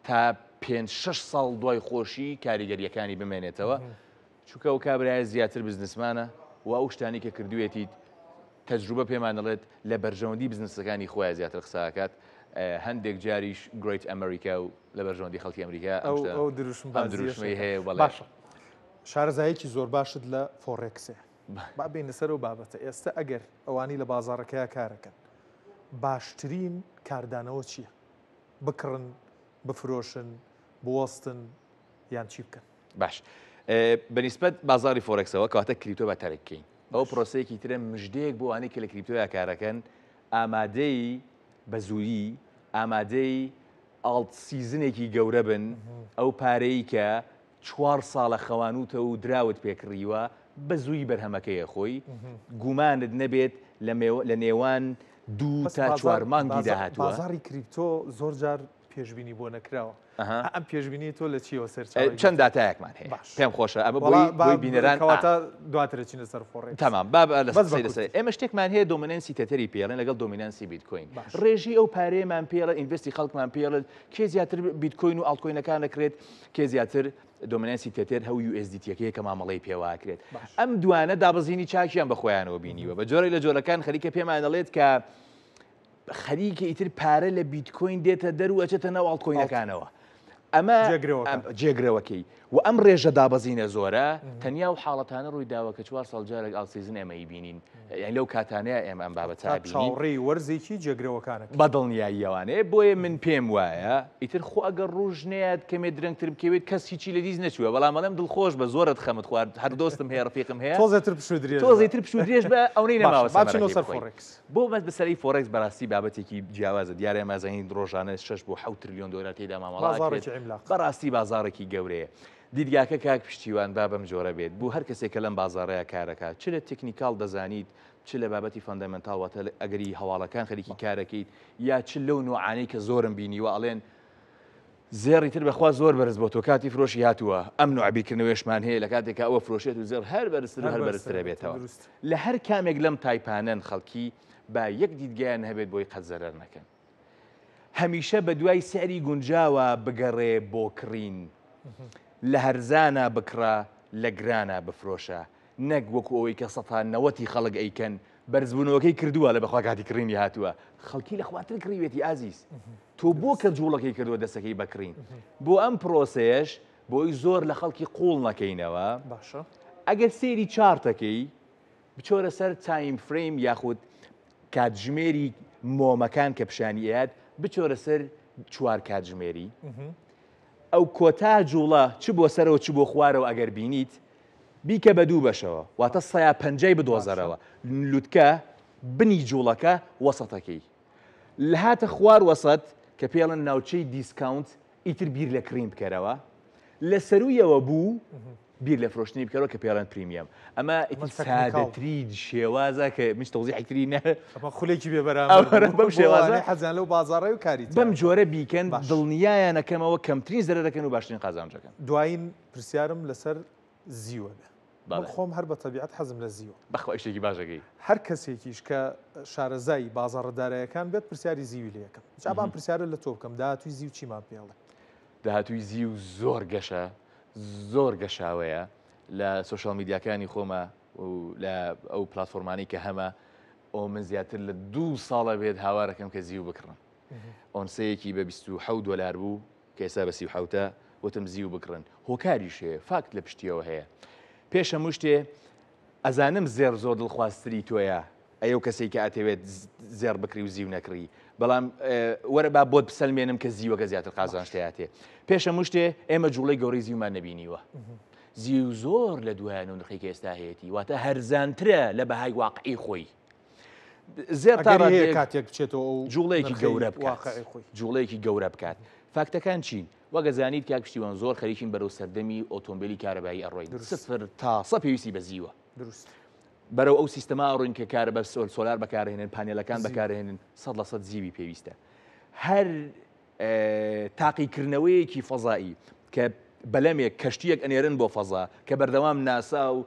تا 5-6 ساڵ دوای خۆشی کاریگەریەکانی بمێنێتەوە چونکە ئەو کابرایە زیاتر بزنسمانە و ئەو شتانی کە کردوێتیت تەجروبە پێمان دەڵێت لە بەرژەوەندی بزنسەکانی خۆیان زیاتر قساکات هەندێک جاریش گریت ئەمریکا و لە بەرژەوەندی خەڵکی ئەمریکا ئەو دروشمەی هەیە باشە شارەزایەکی زۆر باشت لە فۆڕێکسێ با بینە سەر و بابەتە ئێستا ئەگەر ئەوانی لە بازاڕەکەیە کارەکەن باشترین کاردانەوە چییە؟ بکڕن بفرۆشن بوەستن یان چی بکەن؟ باش بەنسبەت بازاری فۆرەکسەوە کاتە کریپتۆ بە تەرەکەین ئەو پرۆسەیەکی ترە مژدەیەک بۆ ئەوانەی کە لە کریپتۆیا کارەکەن ئامادەی بە زووری ئامادەی ئاڵت سیزنێکی گەورە بن ئەو پارەی کە 4 ساڵە خەوانوتە و دراوت پێکڕیوە بە زووی بەرهەمەکەیە خۆی گومانت نەبێت لە نێوان 2 تا 4 مانگی داهاتوە بازاری کریپتۆ زۆر جار پێشبینی بۆ نەکراوە ئەم پێشبینی تۆ لە چیەوە سەر چەند داتایەکمان هەیە پێم خۆشە ئەمە بۆی بینەران دواترە چینە سەر فۆڕێ تەمام با لەسەر ئێمە شتێکمان هەیە دۆمینەنسی تەتەری پێڵێن لەگەڵ دۆمینەنسی بیتکۆین ڕێژی ئەو پارەیەمان پێڵە ئینڤستی خەڵکمان پێڵێت کێ زیاتر بیتکۆین و ئاڵتکۆینەکان دەکرێت کێ زیاتر دۆمینەنسی تەتر هەو USDTەکەیە کە مامەڵەی پێواکرێت ئەم دوانە دابەزینی چاکیان بە خۆیانەوە بینیوە بە جۆرەی لە جۆرەکان خەریکە پێمان دەڵێت کە خەریکە ئیتر پارە لە بیتکۆین دێتە دەروەچێتە ناو ئاڵتکۆینەکانەوە ئەمە جێگرەوەکەی و ئەم ڕێژە دابەزینە زۆرە تەنیا و حاڵەتانە ڕووی داوە کە 4 ساڵ جارێک ئاڵسیزن ئێمەی بینین یعنی لەو کاتانەیە ئێمە ئەم بابەتە چاوەڕێی وەرزێکی جێگرەوەکانە بەدڵنیاییەوانەیە بۆیە من پێم وایە ئیتر خۆ ئەگەر ڕژنێت کەمێ درەنگتر بکەوێت کەس هیچی لە دیز نەچووە بەڵام ئەڵێم دڵخۆش بە زۆرت خەمت خوارد هەر دۆستم هەیە ڕفیقم هەیە تۆزێتر پشو درێژ بە ئەوەی نەماوە بۆ بەس بەسەری فۆڕێکس بەڕاستی بابەتێکی جیاوازە دیارە مازەین ڕۆژانە 6 بۆ 7 تریلیۆن دۆلار تێدا مامەڵات بەڕاستی بازارێکی گەورەیە دیدگاکە کاک پشتیوان با بەم جۆرە بێت بوو هەر کەسێکە لەم بازارەیە کارەکات چ لە تکنیکال دەزانیت چ لە بابەتی فەندەمەنتاڵ واتە ئەگەری هەواڵەکان خەریکی کارەکەیت یا چ لەو نوعانەی کە زۆرم بینیوە ئەڵێن زێڕی تر بەخوا زۆر بەرز بۆ تۆ کاتی فرۆشی هاتووە ئەم نوع بیرکردنەوەشمان هەیە لە کاتێکە ئەوە فرۆشێت و زێر هەر بەرزتر هەر بەرزترە بێتەوە لە هەر کامێک لەم تایپانەن خەڵکی با یەک دیدگایان هەبێت بۆی قەت زەرەر نەکەن هەمیشە بە دوای سەری گونجاوە بگەڕێ بۆ کڕین لە هەرزانە بکڕە لە گرانە بفرۆشە نەک وەکو ئەوەی کە 90 خەڵک ئەیکەن بەرزبوونەوەکەی کردووە لە بەخوا کاتی کڕینی هاتووە خەڵکی لە خواتر کڕیوێتی ئازیز تۆ بۆ کە جوڵەکەی کردووە دەستەکەی بکڕین بۆ ئەم پرۆسەیەش بۆی زۆر لە خەڵکی قوڵ نەکەینەوە باشە ئەگەر سێری چارتەکەی بچۆرە سەر تایم فریم یاخود کاتژمێری مۆمەکان کە پیشانیات بچۆرە سەر 4 کاتژمێری ئەو کۆتا جوڵە چ بۆ سەرەوە چ بۆ خوارەوە ئەگەر بینیت بیکە بە 2 بەشەوە واتە 150 بدۆزەرەوە لوتکە بنی جوڵەکە وەسەتەکەی لە هاتە خوار وەسەت کە پێڵن ناوچەی دیسکاونت ئیتر بیر لە کڕین بکەرەوە لە سەرویەوە بوو بیر لە فرۆشتنی بکەرەوە کە پێڵەن پریمیەم ئەمە سادەتری شێوازە کە مش تەوزیحێکتری نە خولێکی بێبەرامبەر بەم شێوازە حەزیان لەو بازاڕی و کاری بەم جۆرە بیکەن دڵنیایانەکەمەوە کەمترین زەرەرەکەن و باشترین قازانجەکەن دوایین پرسیارم لەسەر زیوە بێ خۆم هەر بە تەبیعەت حەزم لە زیوە بەخوا شتێکی باشەکەی هەر کەسێکیش کە شارەزای بازاڕدارایەکان بێت پرسیاری زیوی لێ یەکەم جابان پرسیارە لە تۆ بکەم داهاتووی زیو چیمان پێڵێ داهاتووی زیو زۆر گەشە زۆر گەشاوەیە لە سوشال میدیاکانی خۆمە و لە ئەو پلتفۆرمانی کە هەمە ئەو من زیاتر لە 2 ساڵە بێت هاوارەکەم کە زیو بکڕن ئۆنسەیەکی بە 27 دلار بوو کە ئێستا بە 37 وتم زیو بکڕن هۆکاریش هەیە فاکت لە پشتیەوە هەیە پێش هەموو شتێ ئەزانم زێر زۆر دڵخوازتری تۆیە ئەو کەسێک کە ئاتەوێت زێر بکری و زیو نەکڕی بەڵام وەرە با بۆت بسەلمێنم کە زیوەکە زیاتر قازان شتێتێ پێش هەموو شتێ ئێمە جوڵەی گەورەی زیومان نەبینیوە زیو زۆر لە دوایان و نرخی کە ئێستا هەیەی واتە هەرزانترە لە بەهای واقعی خۆی زێر تا کاتێک بچێتەوە جوڵەیەکی گەورە بکات جوڵەیەکی گەورە بکات فاکتەکان چین وەگەزانیت کاک پشتیوان زۆر خەریکین بەرەو سەردەمی ئۆتۆمبیلی کارەبایی ئەڕۆین 0 تا 100 پێویستی بە زیوە بەرەو ئەو سیستەما ئەڕۆین کە کارە بە سۆلار بەکارهێنن پانێلەکان بەکارهێنن 100% زیوی پێویستە هەر تاقیکردنەوەیەکی فەزایی کە بەلەمێک کەشتیەک ئەنێرن بۆ فەزا کە بەردەوام ناسا و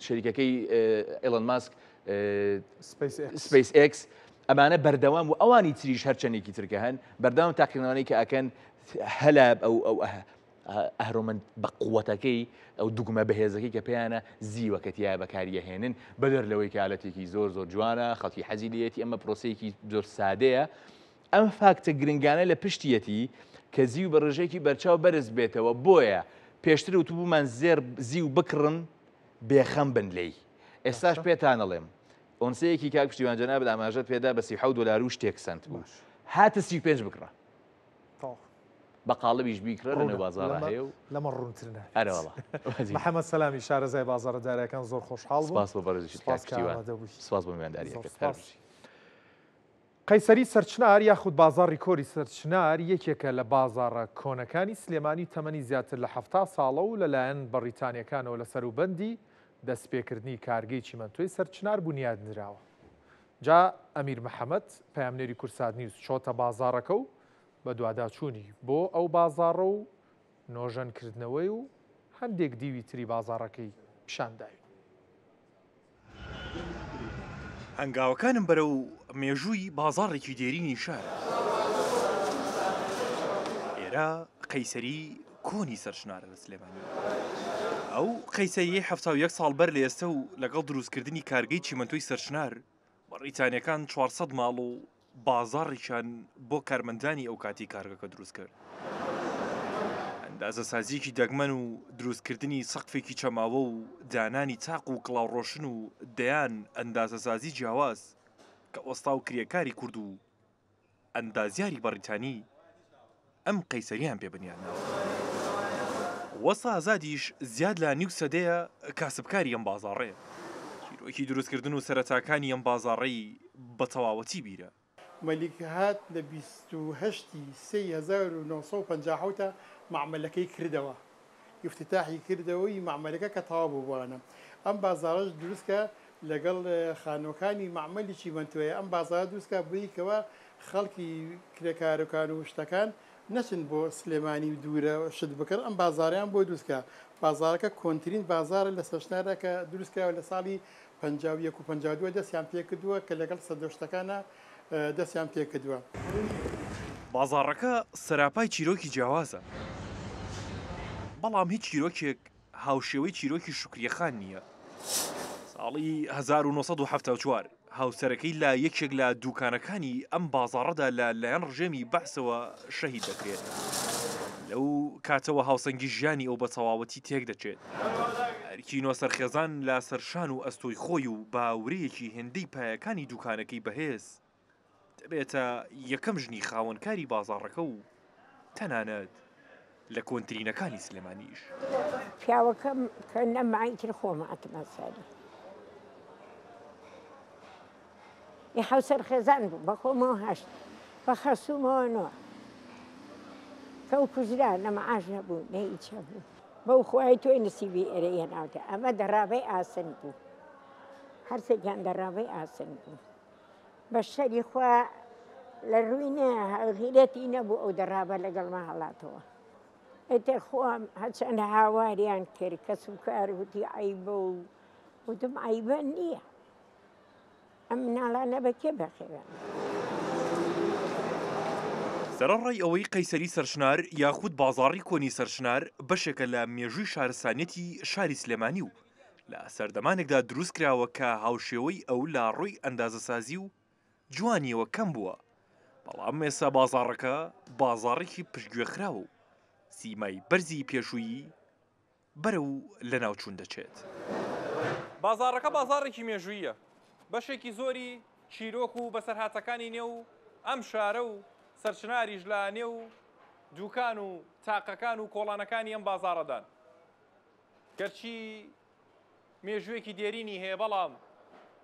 شەریکەکەی ئێلۆن ماسک سپیس ئێکس ئەمانە بەردەوام و ئەوانی تریش هەرچەندێکی ترکە هەن بەردەوام تاقیکردنەوەی کە ئەکەن هەلا ئەو ئەهرۆمەند بە قووەتەکەی ئەو دوگمە بەهێزەکەی کە پێیانە زیوەکەتیایە بەکاریەهێنن بەدەر لەوەی کالەتێکی زۆر جوانە خەڵکی حەزی لێتی ئەمە پرۆسەیەکی زۆر سادەیە ئەم فاکتە گرنگانە لە پشتیەتی کە زیو بە ڕێژەیەکی بەرچاو بەرز بێتەوە بۆیە پێشتر وتبوومان زێر زیو بکڕن بێخەم بن لێی ئێستاش پێتان ئەڵێم ئۆنسەیەکی کاک پشتیوان جەناب ئاماژەت پێدا بە 37 شتێک سنت بوو هاتە 35 بکڕە بە قاڵبیش بیکرە لەنێو بازاڕە هەیە و لەمە ڕوونترە ئەرەوەڵە محەممەد سەلامی شارەزای بازارە دارەکان زۆر خۆشحاڵ سپاس بۆ بەرزشت سپاس بۆ میوانداریەکەت قەیسەری سەرچنار یاخود بازاڕی کۆری سەرچنار یەکێکە لە بازاڕە کۆنەکانی سلێمانی تەمەنی زیاتر لە 70 ساڵە و لەلایەن بەڕیتانیەکانەوە لە سەروبەندی دەستپێکردنی کارگەی چیمەنتۆی سەرچنار بنیادنراوە. جا ئەمیر محەممەد پەیامنێری کورسات نیوز چۆتە بازاڕەکە و بە دوواداچوونی بۆ ئەو بازاڕە و نۆژەنکردنەوەی و هەندێک دیوی تری بازاڕەکەی پیشانداوی. هەنگاوەکانم بەرە و مێژووی بازاڕێکی دێرینی شار ئێرە قەیسەری کۆنی سەرچنارە لە سلێمانی ئەو قەیسەریە 71 ساڵ بەر لە ئێستا و لەگەڵ دروستکردنی کارگەی چیمەنتۆی سەرچنار بەڕیتانیەکان 400 ماڵ و بازاڕێکیان بۆ کارمەندانی ئەو کاتی کارگەکە دروست کرد. ئەندازە سازیەکی دەگمەن و دروستکردنی سەقفێکی چەماوە و دانانی تاق و کڵاوڕۆشن و دەیان ئەندازە سازی جیاواز کە ئۆستا و کریەکاری کورد و ئەندازیاری بەڕیتانی ئەم قەیسەریان پێ بنیانناوە. وەسا ئازادیش زیاد لە نیو سەدەیە کاسبکاری ئەم بازاڕێ چیرۆکی دروستکردن و سەرەتاکانی ئەم بازاڕەی بە تەواوەتی بیرە. مەلیک هات لە 1950 معمەلەکەی کردەوە افتتاحی کردەوەی معمەلەکە کە تەواو بووانە ئەم بازاڕش دروستکە لەگەڵ خانۆکانی معمەلی چیمەنتۆیە ئەم بازارە دروستکە بوویکەوە خەڵکی کرێکارەکان و شتەکان نەچن بۆ سلێمانی دوورە شت بکەن ئەم بازاریان بۆ دروستکە بازارەکە کۆنتترین بازارە لە سەرچنارە کە دروستکەوە لە ساڵی 51 و 52 دەستیان پێ کردووە کە لەگەڵ سەردۆشتەکانە دەستیان پێ کردووە. بازاڕەکە سەراپای چیرۆکی جیاوازە بەڵام هیچ چیرۆکێک هاوشێوەی چیرۆکی شکریەخان نییە. ساڵی 1974 هاوسەرەکەی لە یەکێک لە دوکانەکانی ئەم بازاڕەدا لە لایەن ڕژێمی بەحسەوە شەهید دەکرێت. لەو کاتەوە هاوسەنگی ژیانی ئەو بە تەواوەتی تێک دەچێت. ئەرکینۆ سەرخێزان لە سەرشان و ئەستۆی خۆی و باورەیەکی هێندەی پایەکانی دوکانەکەی بەهێز دەبێتە یەکەم ژنی خاوەنکاری بازاڕەکە و تەنانەت لە کۆنتترینەکانی سلێمانیش. پیاوەکەم کە نەمایتر خۆماتمە سەری حوسەر خێزان بوو بە خۆمەوە هەشت بە خەسوومەوەنەوە کە و کوژرا نەمەعاش نەبوو نەیچە بوو بەو خوای تۆی نسیبی ئێرە هێناوتە ئەمە دەڕابەی ئاسن بوو هەرسێکیان دەڕابەی ئاسن بوو بە شەری خوا لە ڕووینە غیرەتی نەبوو ئەو دەڕابە لەگەڵمە هەڵاتەوە ئێتر خۆم هەچەند هاواریان کرد کە سوکار وتی عیبە و وتم عیبە نییە ئەم مناڵانە بەکێ بەخێوێن. سەرڕای ئەوەی قەیسەری سەرچنار یاخود بازاڕی کۆنی سەرچنار بەشێکە لە مێژووی شارستانیەتی شاری سلێمانی و لە سەردەمانێکدا دروست کراوە کە هاوشێوەی ئەو لە ڕووی ئەندازەسازی و جوانیەوە کەم بووە بەڵام ئێستا بازاڕەکە بازاڕێکی پشتگوێخراوە و سیمای بەرزی پێشوویی بەرە و لە ناوچوون دەچێت. بازاڕەکە بازاڕێکی مێژوویە بەشێکی زۆری چیرۆک و بەسەرهاتەکانی نێو ئەم شارە و سەرچناریش لە نێو دووکان و تاقەکان و کۆڵانەکانی ئەم بازاڕەدان گەرچی مێژوویەکی دێرینی هەیە بەڵام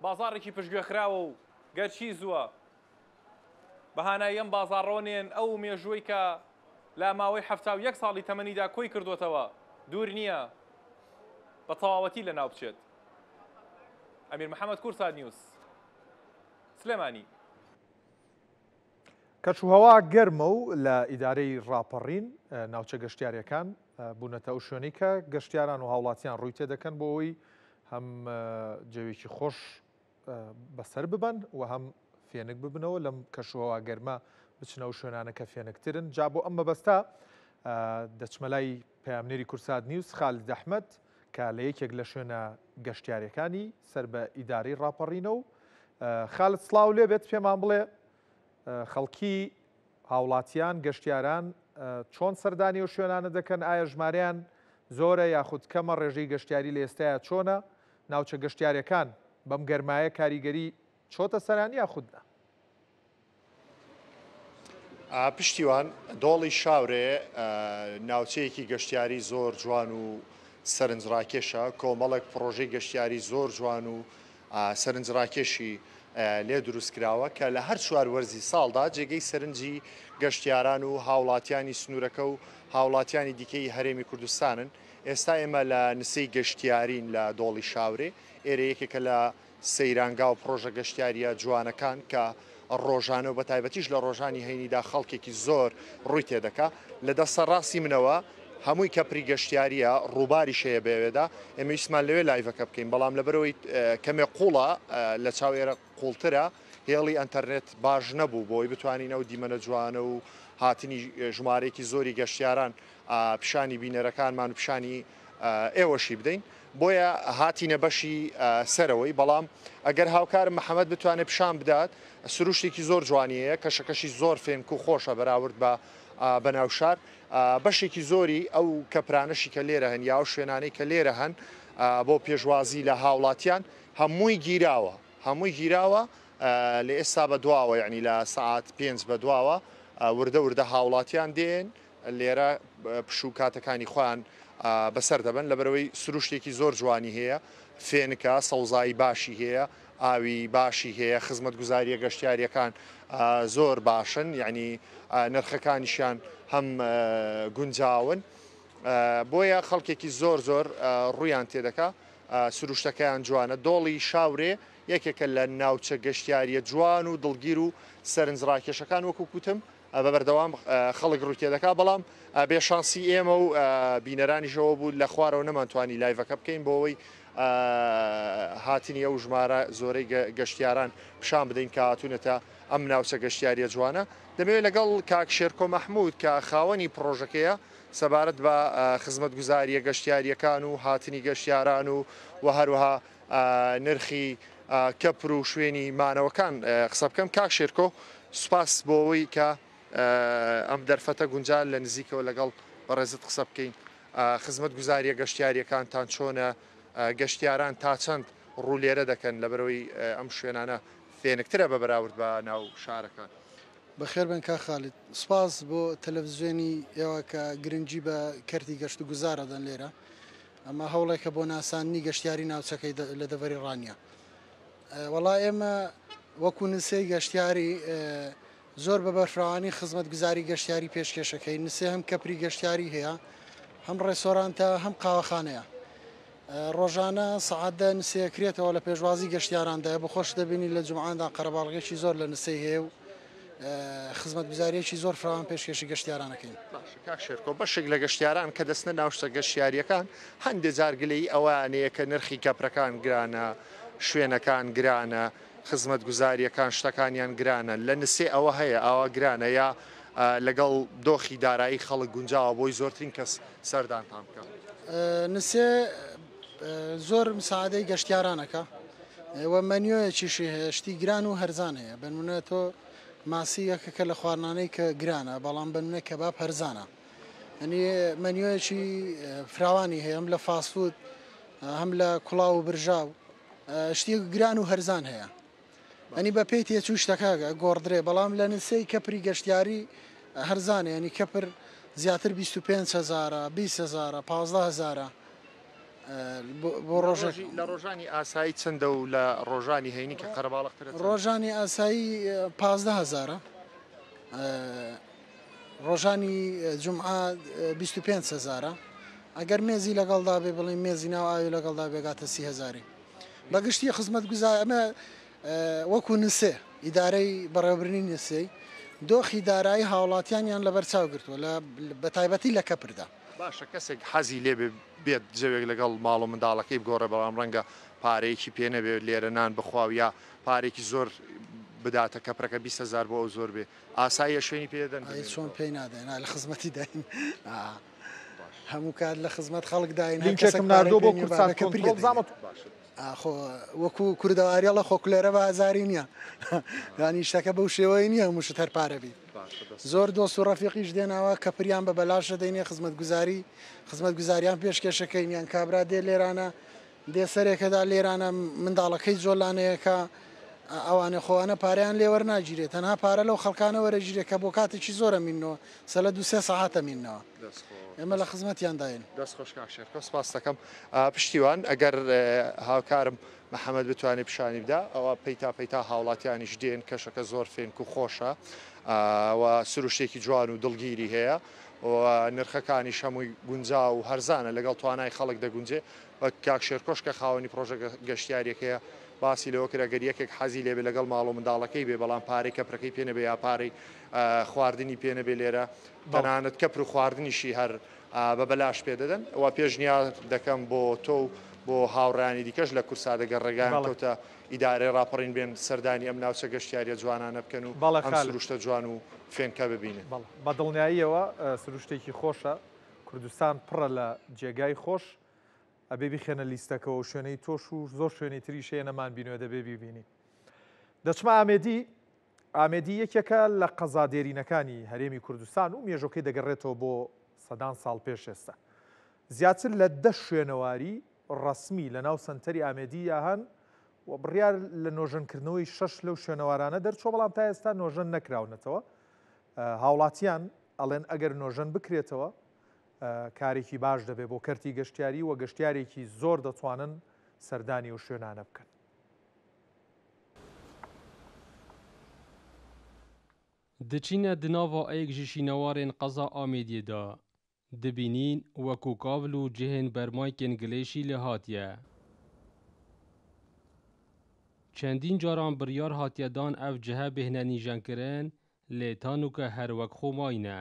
بازاڕێکی پشتگوێخراوە و گەرچی زووە بەهانای ئەم بازاڕۆنێن ئەو مێژووی کە لا ماوەی 71 ساڵی تەمەنیدا کۆی کردوتەوە دوور نییە بە تەواوەتی لە ناو بچێت. ئەمیر محەممەد کورسات نیوز سلێمانی. کەچوهەوا گەرمە و لە ئیدارەی ڕاپەڕین ناوچە گەشتیاریەکان بوونەتە ئەو شوێنەی کە گەشتیاران و هاوڵاتیان ڕووی تێدەکەن بۆ ئەوی هەم جەوێکی خۆش بەسەر ببەن و هەم فێنک ببنەوە لەم کەشوهەوا گەرمە بچنە ئەو شوێنانە کە فێنکترن. جا بۆ ئەم مەبەستا دەچمەلای پەیامنێری کورسات نیوز خالد دەحمەد کە لە یەکێک لە شوێنە گەشتیارەکانی سەر بە ئیداری ڕاپەڕینە و خالد سڵاو لێبێت پێمان بڵێ خەڵکی هاوڵاتیان گەشتیاران چۆن سەردانی و شوێنانە دەکەن ئایا ژمارەیان زۆرە یاخود کەمە ڕێژەی گەشتیاری لە ئێستاە چۆنە ناوچە گەشتیارەکان بەم گەرمایە کاریگەری چۆتە سەرانی یاخودنا پشتیوان دۆڵی شاورێ ناوچەیەکی گەشتیاری زۆر جوان و سەرنجڕاکێشە کۆمەڵێک پرۆژەی گەشتیاری زۆر جوان و سەرنجڕاکێشی لێ دروستکراوە کە لە هەر چوار وەرزی ساڵدا جێگەی سەرنجی گەشتیاران و هاوڵاتیانی سنوورەکە و هاوڵاتیانی دیکەی هەرێمی کوردستانن. ئێستا ئێمە لە نسەی گەشتیارین لە دۆڵی شاورێ ئێرە یەکێکە لە سەیرانگا و پرۆژە گەشتیاریە جوانەکان کە ڕۆژانە و بە تایبەتیش لە ڕۆژانی هەینیدا خەڵکێکی زۆر ڕووی تێدەکا. لە دەستە ڕاستی منەوە هەمووی کەپری گەشتیاریە ڕووباری شەیە بێوێدا ئێمە ویسمان لەوێ لایڤەکە بکەین بەڵام لەبەرەوەی کەمێ قوڵە لە چاوێرە قوڵترە هێڵی ئەنتەرنێت باش نەبوو بۆی بتوانین ئەو دیمەنە جوانە و هاتنی ژمارەیەکی زۆری گەشتیاران پیشانی بینەرەکانمان و پیشانی ئێوەشی بدەین بۆیە هاتینە بەشی سەرەوەی بەڵام ئەگەر هاوکارم محەممەد بتوانێت پیشان بدات سروشتێکی زۆر جوانیەیە کەشەکەشی زۆر فێنک و خۆشە بەراورد بە بەناوشار بەشێکی زۆری ئەو کەپرانەشی کە لێرە هەن یا ئەو شوێنانەی کە لێرە هەن بۆ پێشوازی لە هاوڵاتیان هەمووی گیراوە لە ئێستا بە دواوە یعنی لە سعات 5 بە دواوە وردە هاوڵاتیان دێن لێرە پشوو کاتەکانی خۆیان بەسەر دەبن لەبەرەوەی سروشتێکی زۆر جوانی هەیە فێنکە سەوزایی باشی هەیە ئاوی باشی هەیە خزمەت گوزاریە گەشتیاریەکان زۆر باشن یعنی نرخەکانیشیان هەم گونجاون بۆیە خەڵکێکی زۆر ڕوویان تێدەکا سروشتەکەیان جوانە. دۆڵی شاورێ یەکێکە لە ناوچە گەشتیاریە جوان و دڵگیر و سەرنجڕاکێشەکان وەکو کوتم بە بەردەوام خەڵک ڕووی تێدەکا بەڵام بێشانسی ئێمە و بینەرانیشەوە بوو لە خوارەوە نەمانتوانی لایڤەکە بکەین بۆ ئەوەی هاتنی ئەو ژمارە زۆرەی گەشتیاران پیشان بدەین کە هاتوونەتە ئەم ناوچە گەشتیاریە جوانە. دەمەوێت لەگەڵ کاک شێرکۆ مەحموود کە خاوەنی پرۆژەکەیە سەبارەت بە خزمەت گوزاریە گەشتیاریەکان و هاتنی گەشتیاران و هەروەها نرخی کەپر و شوێنی مانەوەکان قسە بکەم. کاک شێرکۆ سوپاس بۆ ئەوەی کە ئەم دەرفەتە گونجال لە نزیکەوە لەگەڵ بەڕێزت قسە بکەین. خزمەت گوزاریە گەشتیاریەکانتان چۆنە گەشتیاران تا چەند ڕوو لێرە دەکەن لەبەرەوەی ئەم شوێنانە فێنکترە بە بەراورد بە ناو شارەکان. بەخێر بن کا خالد سپاس بۆ تەلەڤیزیۆنی ئێوە کە گرنگی بە کەرتی گەشت و گوزارەدەن لێرە ئەمە هەوڵێکە بۆ ناساننی گەشتیاری ناوچەکەی لە دەڤەری ڕانیە. وەڵای ئێمە وەکو نسەی گەشتیاری زۆر بە بەرفراوانی خزمەت گوزاری گەشتیاری پێشکەشەکەی نسێ هەم کەپری گەشتیاری هەیە هەم ڕێستۆرانتە هەم قاوەخانەیە ڕۆژانە سەعاتدە نسێکرێتەوە لە پێشوازی گەشتیاراندا بخۆش دەبینی لە جومعاندا قەرەباڵغێکی زۆر لە نسەی هەیە و خزمەت گوزاریەکی زۆر فراوان پێشکەشی گەشتیارانەکەین. کاک شێرکۆ بەشێک لە گەشتیاران کە دەستنە ناوشتە گەشتیاریەکان هەندێک جارگلەی ئەوانەیە کە نرخی کەپرەکان گرانە شوێنەکان گرانە خزمەت گوزاریەکان شتەکانیان گرانە لە نسێ ئەوە هەیە ئەوە گرانە یا لەگەڵ دۆخی دارایی خەڵک گونجاوە بۆی زۆرترین کەس سەردانتان بکە. نسێ زۆر مساعدەی گەشتیارانەکە وە مەنیۆیەکیشی هەیە شتی گران و هەرزان هەیە بنمونە تۆ ماسی یەکەکە لە خواردنانەی کە گرانە بەڵام بنمونە کەباب هەرزانە ئەنی مەنیۆیەکی فراوانی هەیە هەم لە فاسفود هەم لە کوڵاو و برژاو شتی گران و هەرزان هەیە ئەنی بە پێی تێچوو شتەکە گۆڕدرێ بەڵام لە نسەی کەپری گەشتیاری هەرزانە ینی کەپر زیاتر 25,000 20,000 15,000 بۆ ڕۆژێک لە ڕۆژانی ئاسایی چەندە و لە ڕۆژانی هەینی کە قەرەباڵغترە ڕۆژانی ئاسایی 15,000 ڕۆژانی جمعە 25,000 ئەگەر مێزی لەگەڵدا بێ بڵین مێزی ناو ئاوی لەگەڵدا بێگاتە 30,000 بەگشتی خزمەت گوزار ئەمە وەکو نسێ ئیدارەی بەڕێوەبرنی نسەی دۆخی دارایی هاوڵاتیانیان لە بەرچاو گرتووە لە بە تایبەتی لە کەپردا. باشە کەسێک حەزی لێ بێت جەوێک لەگەڵ ماڵ و منداڵەکەی بگۆڕێ بەڵام ڕەنگە پارەیەکی پێ نەبێت لێرە نان بخواو یا پارێکی زۆر بداتە کەپرەکە 20,000 بۆ ئەو زۆر بێ ئاساییە شوێنی پێدەن چۆن پێی نادەن لە خزمەتی داین هەموو کات لە خزمەت خەڵک داین لینکێکم ناردۆ بۆ کورسان کۆنتڕۆڵ زامەت خۆ وەکو کوردەواریەڵە خۆکولێرە بە ئازاری نییە دانی شتەکە بەو شێوەیە نییە هەمووشت هەر پارە بی زۆر دۆست و ڕەفیقیش دێناوە کە پریان بە بەلاشە دەینێ خزمەت گوزاریان پێشکەشەکەینیان کابرا دێ لێرانە دێ سەرێکەدا لێرانە منداڵەکەی زۆلانەیەکە ئەوانە خۆوانە پاریان لێوە ناگیرێت تەنها پارە لەو خەڵکانە وەرەگیرێت کە بۆ کاتێکی زۆرە مینەوە سە لە 2-3 ساعاتە مینەوە ئێمە لە خزمەتیان داین دەست خۆش کاکشێرکە سپاس دەکەم پشتیوان ئەگەر هاوکارم محەممەد بتوانێت پیشانی بدا ئەوە پەیتا هاوڵاتیانیش دێن کەشەکە زۆر فێنک و خۆشە و سروشتێکی جوان و دڵگیری هەیە و نرخەکانی هەمووی گونجا و هەرزانە لەگەڵ توانای خەڵک دەگونجێ بە کاکشێرکۆش کە خاوەنی پرۆژە گەشتیارێکەیە باسی لەوە کرا گەر یەکێک حەزی لێبێ لەگەڵ ماڵ و منداڵەکەی بێ بەڵام پارەی کەپرەکەی پێنەبێ یا پارەی خواردنی پێنەبێ لێرە تەنانەت کەپر و خواردنیشی هەر بە بەلاش پێ دەدەن ئەوە پێشنیار دەکەم بۆ تۆ و بۆ هاوڕانی دیکەش لە کورسادەگەر ڕێگان کەوتە ئیدارەی ڕاپەڕین بێن سەردانی ئەم ناوچە گەشتیاریە جوانانە بکەن و ئەم سروشتە جوان و فێنکە ببینن بە دڵنیاییەوە سروشتێکی خۆشە کوردستان پڕە لە جێگای خۆش ئەبێ بخێنە لیستەکەەوە شوێنەی تۆش و زۆر شوێنی تریش هەیە نەمان بینەوە دەبێ ببینی دەچمە ئامێدی یەکێکە لە قەزادێرینەکانی هەرێمی کوردستان و مێژۆکەی دەگەڕێتەوە بۆ سەدان ساڵ پێش ئێستا زیاتر لە 10 شوێنەواری ڕسمی لە ناو سنتەری ئامێدی یا هەن و بڕیار لە نۆژەنکردنەوەی 6 لەو شوێنەوارانە دەرچۆ بەڵام تا ئێستا نۆژەن نەکراونەتەوە هاوڵاتیان ئەڵێن ئەگەر نۆژەن بکرێتەوە کارێکی باش دەبێت بۆ کەرتی گەشتیاری و گەشتیارێکی زۆر دەتوانن سەردانی و شوێنانە بکەن. دچینە دناوا ئەیەک ji şînewarên qeza Amêdiyê da dibînîn wekû kabil û cihên bermayekên gilêşî li hatiye. Çendîn caran biryar hatiye dan ev cihe bêhne nîjenkirin lê tanûke her wek xwe mayne.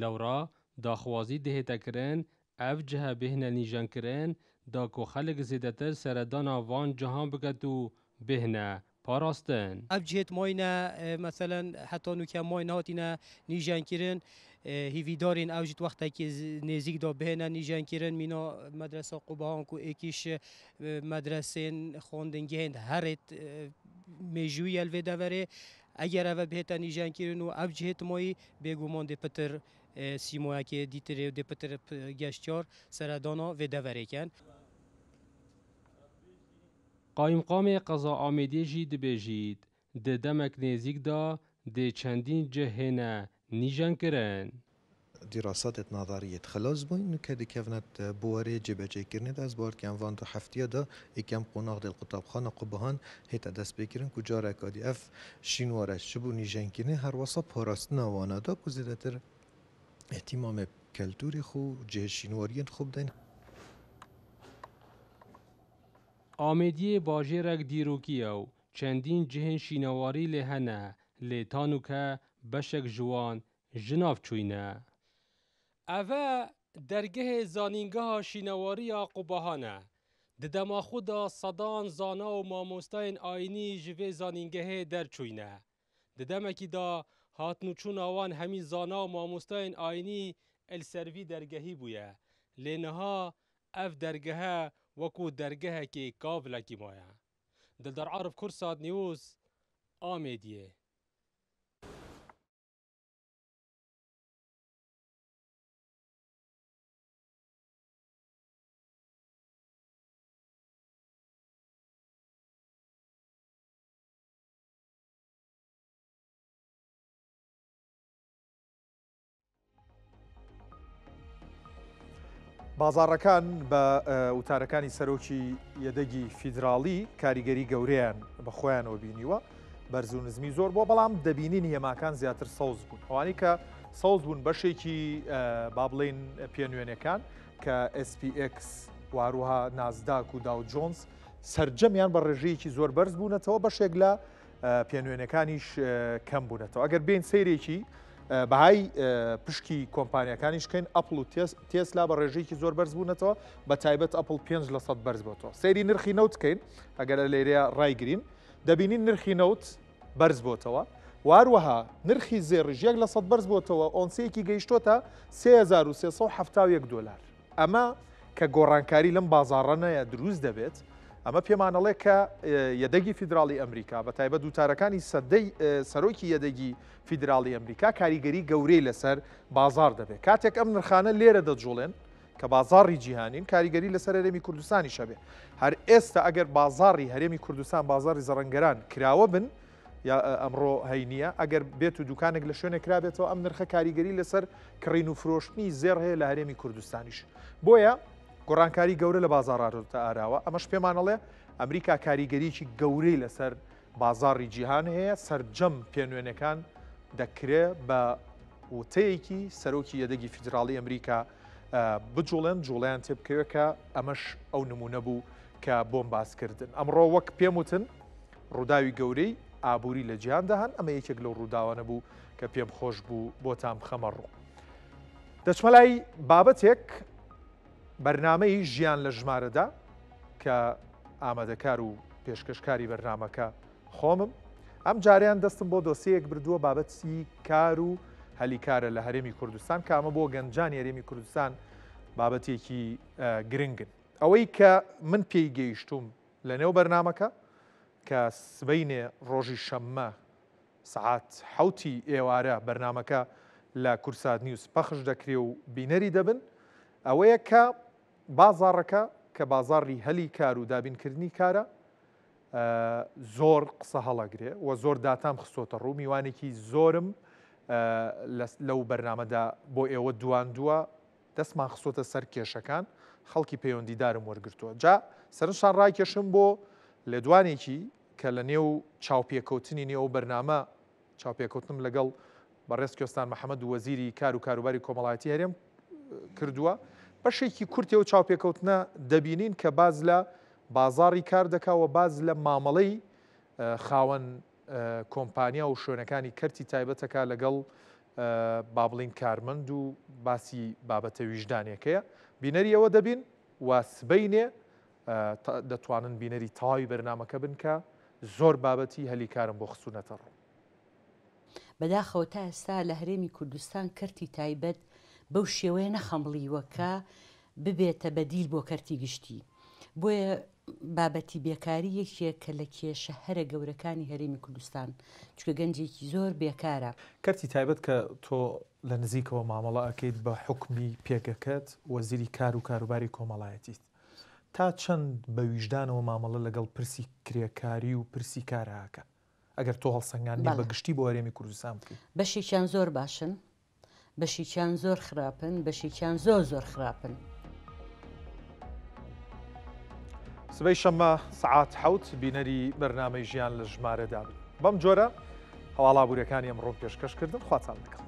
Lewra daxwazî dihête kirin ev cihe bêhne nîjenkirin da ku xelek zêdetir seredana van cihan biket û bêhne parastin. Ev cihêt mayne mesela heta nûke mayne hatîne nîjenkirin hîvîdarên ew jî wextekî nêzik da bihêne nîjenkirin mîna medresa Qubahan ku êkîş medresên xwendingehên herêt mêjûyî el vê deverê eger ev bihête nîjenkirin û ev cihêt mayî bêguman dê pitir sîmoyekê dîtirê dê pitir geştyar seredana vê deverêken. Qayîmqamê Qeza Amêdiyê jî dibêjît di demek nêzik da dê çendîn cih hêne nîjenkirin. دراسات نظریه خلاص بوین که دکیفنت بواره جبهه‌چیکردن از بارکن وان تو هفته دا یکم قناق دل قطبخانه قبهان هیت دست بگیرن کجا رکادی اف شینوارش شبو نیجنگینه هر واسه پاراستن وانه دا که زیادتر اهتمام کلتوری خو جه شینواریان خوب دین. Amêdiyê bajêrek dîrokî ew çendîn cihên şînewarî lê hene lê tanûke beşek ji wan ji nav çûyne. Ev e dergehê zanîngeha şînewariya Qubahan e. Di dema xwe da sedan zana û mamosteyên ayînî ji vê zanîngehê derçûyne. Di demekî da hatnûçûna wan hemî zana û mamosteyên ayînî el servî dergehî bûye. Lê niha ev dergehe wekû dergehekê kavilekî maye. Dildar Arif Kursad News, Amêdiyê. بازاڕەکان بە وتارەکانی سەرۆکی یەدەگی فیدراڵی کاریگەری گەورەیان بە خۆیانەوە بینیوە بەرز و نزمی زۆر بۆ بەڵام دەبینینی هێماکان زیاتر سەوز بوون ئەوانی کە سەوز بوون بەشێکی با بڵێن پێنوێنەکان کە SPX واروها نازداک و داو جۆنس سەرجەمیان بە ڕێژەیەکی زۆر بەرز بوونەتەوە بەشێک لە پێنوێنەکانیش کەم بوونەتەوە ئەگەر بین سەیرێکی بەهای پشکی کۆمپانیەکانیش بکەین ئەپڵ و تێسلا بە ڕێژەیەکی زۆر بەرز بوونەتەوە بە تایبەت ئەپڵ 5% بەرز بۆتەوە سەیری نرخی نەوت بکەین ئەگەر لە لێرەیە ڕایگرین دەبینین نرخی نەوت بەرز بۆتەوە واروەها نرخی زێڕیژ 1 لە 100 بەرز بۆتەوە ئۆنسەیەکی گەیشتۆتە 3370 دلار. ئەمە کە گۆڕانکاری لەم بازاڕەنەیە دروست دەبێت، ئەمە پێمانەڵێ کە یەدەگی فیدراڵی ئەمریکا بە تایبەت دووتارەکانی سەرۆکی یەدەگی فیدراڵی ئەمریکا کاریگەری گەورەی لەسەر بازار دەبێت. کاتێک ئەم نرخانە لێرە دەجوڵێن کە بازاڕی جیهانین کاریگەری لەسەر هەرێمی کوردستانی شەبێ. هەر ئێستا ئەگەر بازاڕی هەرێمی کوردستان بازاڕی زەڕەنگەران کراوە بن یا ئەمڕۆ هەینیە ئەگەر بێت و دوکانێک لە شوێنێک کرابێتەوە ئەم نرخە کاریگەری لەسەر کڕین و فرۆشتنی زێڕ هەیە لە هەرێمی کوردستانیش. بۆیە گۆڕانکاری گەورە لە بازاڕاتە ئاراوە. ئەمەش پێمانەڵێ ئەمریکا کاریگەریکی گەورەی لەسەر بازاڕی جیهان هەیە، سەرجەم پێنوێنەکان دەکرێت بە وتەیەکی سەرۆکی یەدەگی فیدراڵی ئەمریکا بجوڵێن جوڵیان تێبکەوێت کە ئەمەش ئەو نمونە بوو کە بۆم باسکردن. ئەمڕۆ وەک پێم وتن ڕووداوی گەورەی ئابووری لە جیهان داهان، ئەمە یەکێک لەو ڕووداوانە بوو کە پێم خۆش بوو بۆتان بخەمە ڕوو. دەچمەلای بابەتێک بەرنامەی ژیان لە ژمارەدا کە ئامادەکار و پێشکەشکاری بەرنامەکە خۆمم. ئەم جاریان دەستم بۆ دۆسەیەک بردووە بابەتی کار و هەلیکارە لە هەرێمی کوردستان کە ئەمە بۆ گەنجانی هەرێمی کوردستان بابەتێکی گرنگن. ئەوەی کە من پێی گەیشتوم لە نێو بەرنامەکە کە سبەینێ ڕۆژی شەممە سعات 7 ئێوارە بەرنامەکە لە کورسات نیوس پەخش دەکرێ و بینەری دەبن، ئەوەیە کە بازاڕەکە کە بازاڕی هەلی کار و دابینکردنی کارە زۆر قسە هەڵەگرێ و زۆر داتام خستۆتە ڕوو. میوانێکی زۆرم لەو بەرنامەدا بۆ ئێوە دواندووە دەستمان خستۆتە سەر کێشەکان، خەڵکی پەیوەندیدارم وەرگرتووە. جا سەرنجشان ڕاکێشم بۆ لێدوانێکی کە لە نێو چاوپێکەوتنی نێو بەرنامە چاوپێکەوتنم لەگەڵ بەڕێز کوێستان محەممەد و وەزیری کار و کاروباری کۆمەڵایەتی هەرێم کردووە. بەشێکی کورتێ و چاوپێکەوتنە دەبینین کە باز لە بازاڕی کار دەکاوە، باز لە مامەڵەی خاوەن کۆمپانیا و شوێنەکانی کەرتی تایبەتەکە لەگەڵ با بڵین کارمەند و باسی بابەتە ویژدانێکەیە. بینەری ئەوە دەبین و سبەینێ دەتوانن بینەری تەواوی بەرنامەکە بن کە زۆر بابەتی هەلیکارم بۆ خستوونەتە ڕوو. بەداخەوە تا ئێستا لە هەرێمی کوردستان کەرتی تایبەت بەو شێوەیە نەخەمڵیوە کە ببێتە بەدیل بۆ کەرتی گشتی. بۆیە بابەتی بێکاری یەکێک کە لە کێشە هەرە گەورەکانی هەرێمی کوردستان، چکە گەنجێکی زۆر بێکارە. کەرتی تایبەت کە تۆ لە نزیکەوە مامەڵە ئەکەیت بە حکمی پێگەکەت وەزیری کار و کاروباری کۆمەڵایەتیت، تا چەند بە ویژدانەوە مامەڵە لەگەڵ پرسی کرێکاری و پرسی کارەکە ئەگەر تۆ هەڵسەنگاندنی بەگشتی بۆ هەرێمی کوردستان بکەیت؟ بەشێکیان زۆر باشن، بەشێکیان زۆر خراپن، بەشێکیان زۆر خراپن. سبەی شەممە سعات 7 بینەری بەرنامەی ژیان لە ژمارەدا بن. بەم جۆرە هەواڵابوووریەکانی ئەمڕۆ پێشکەشکردن. خواتان لەگەڵ.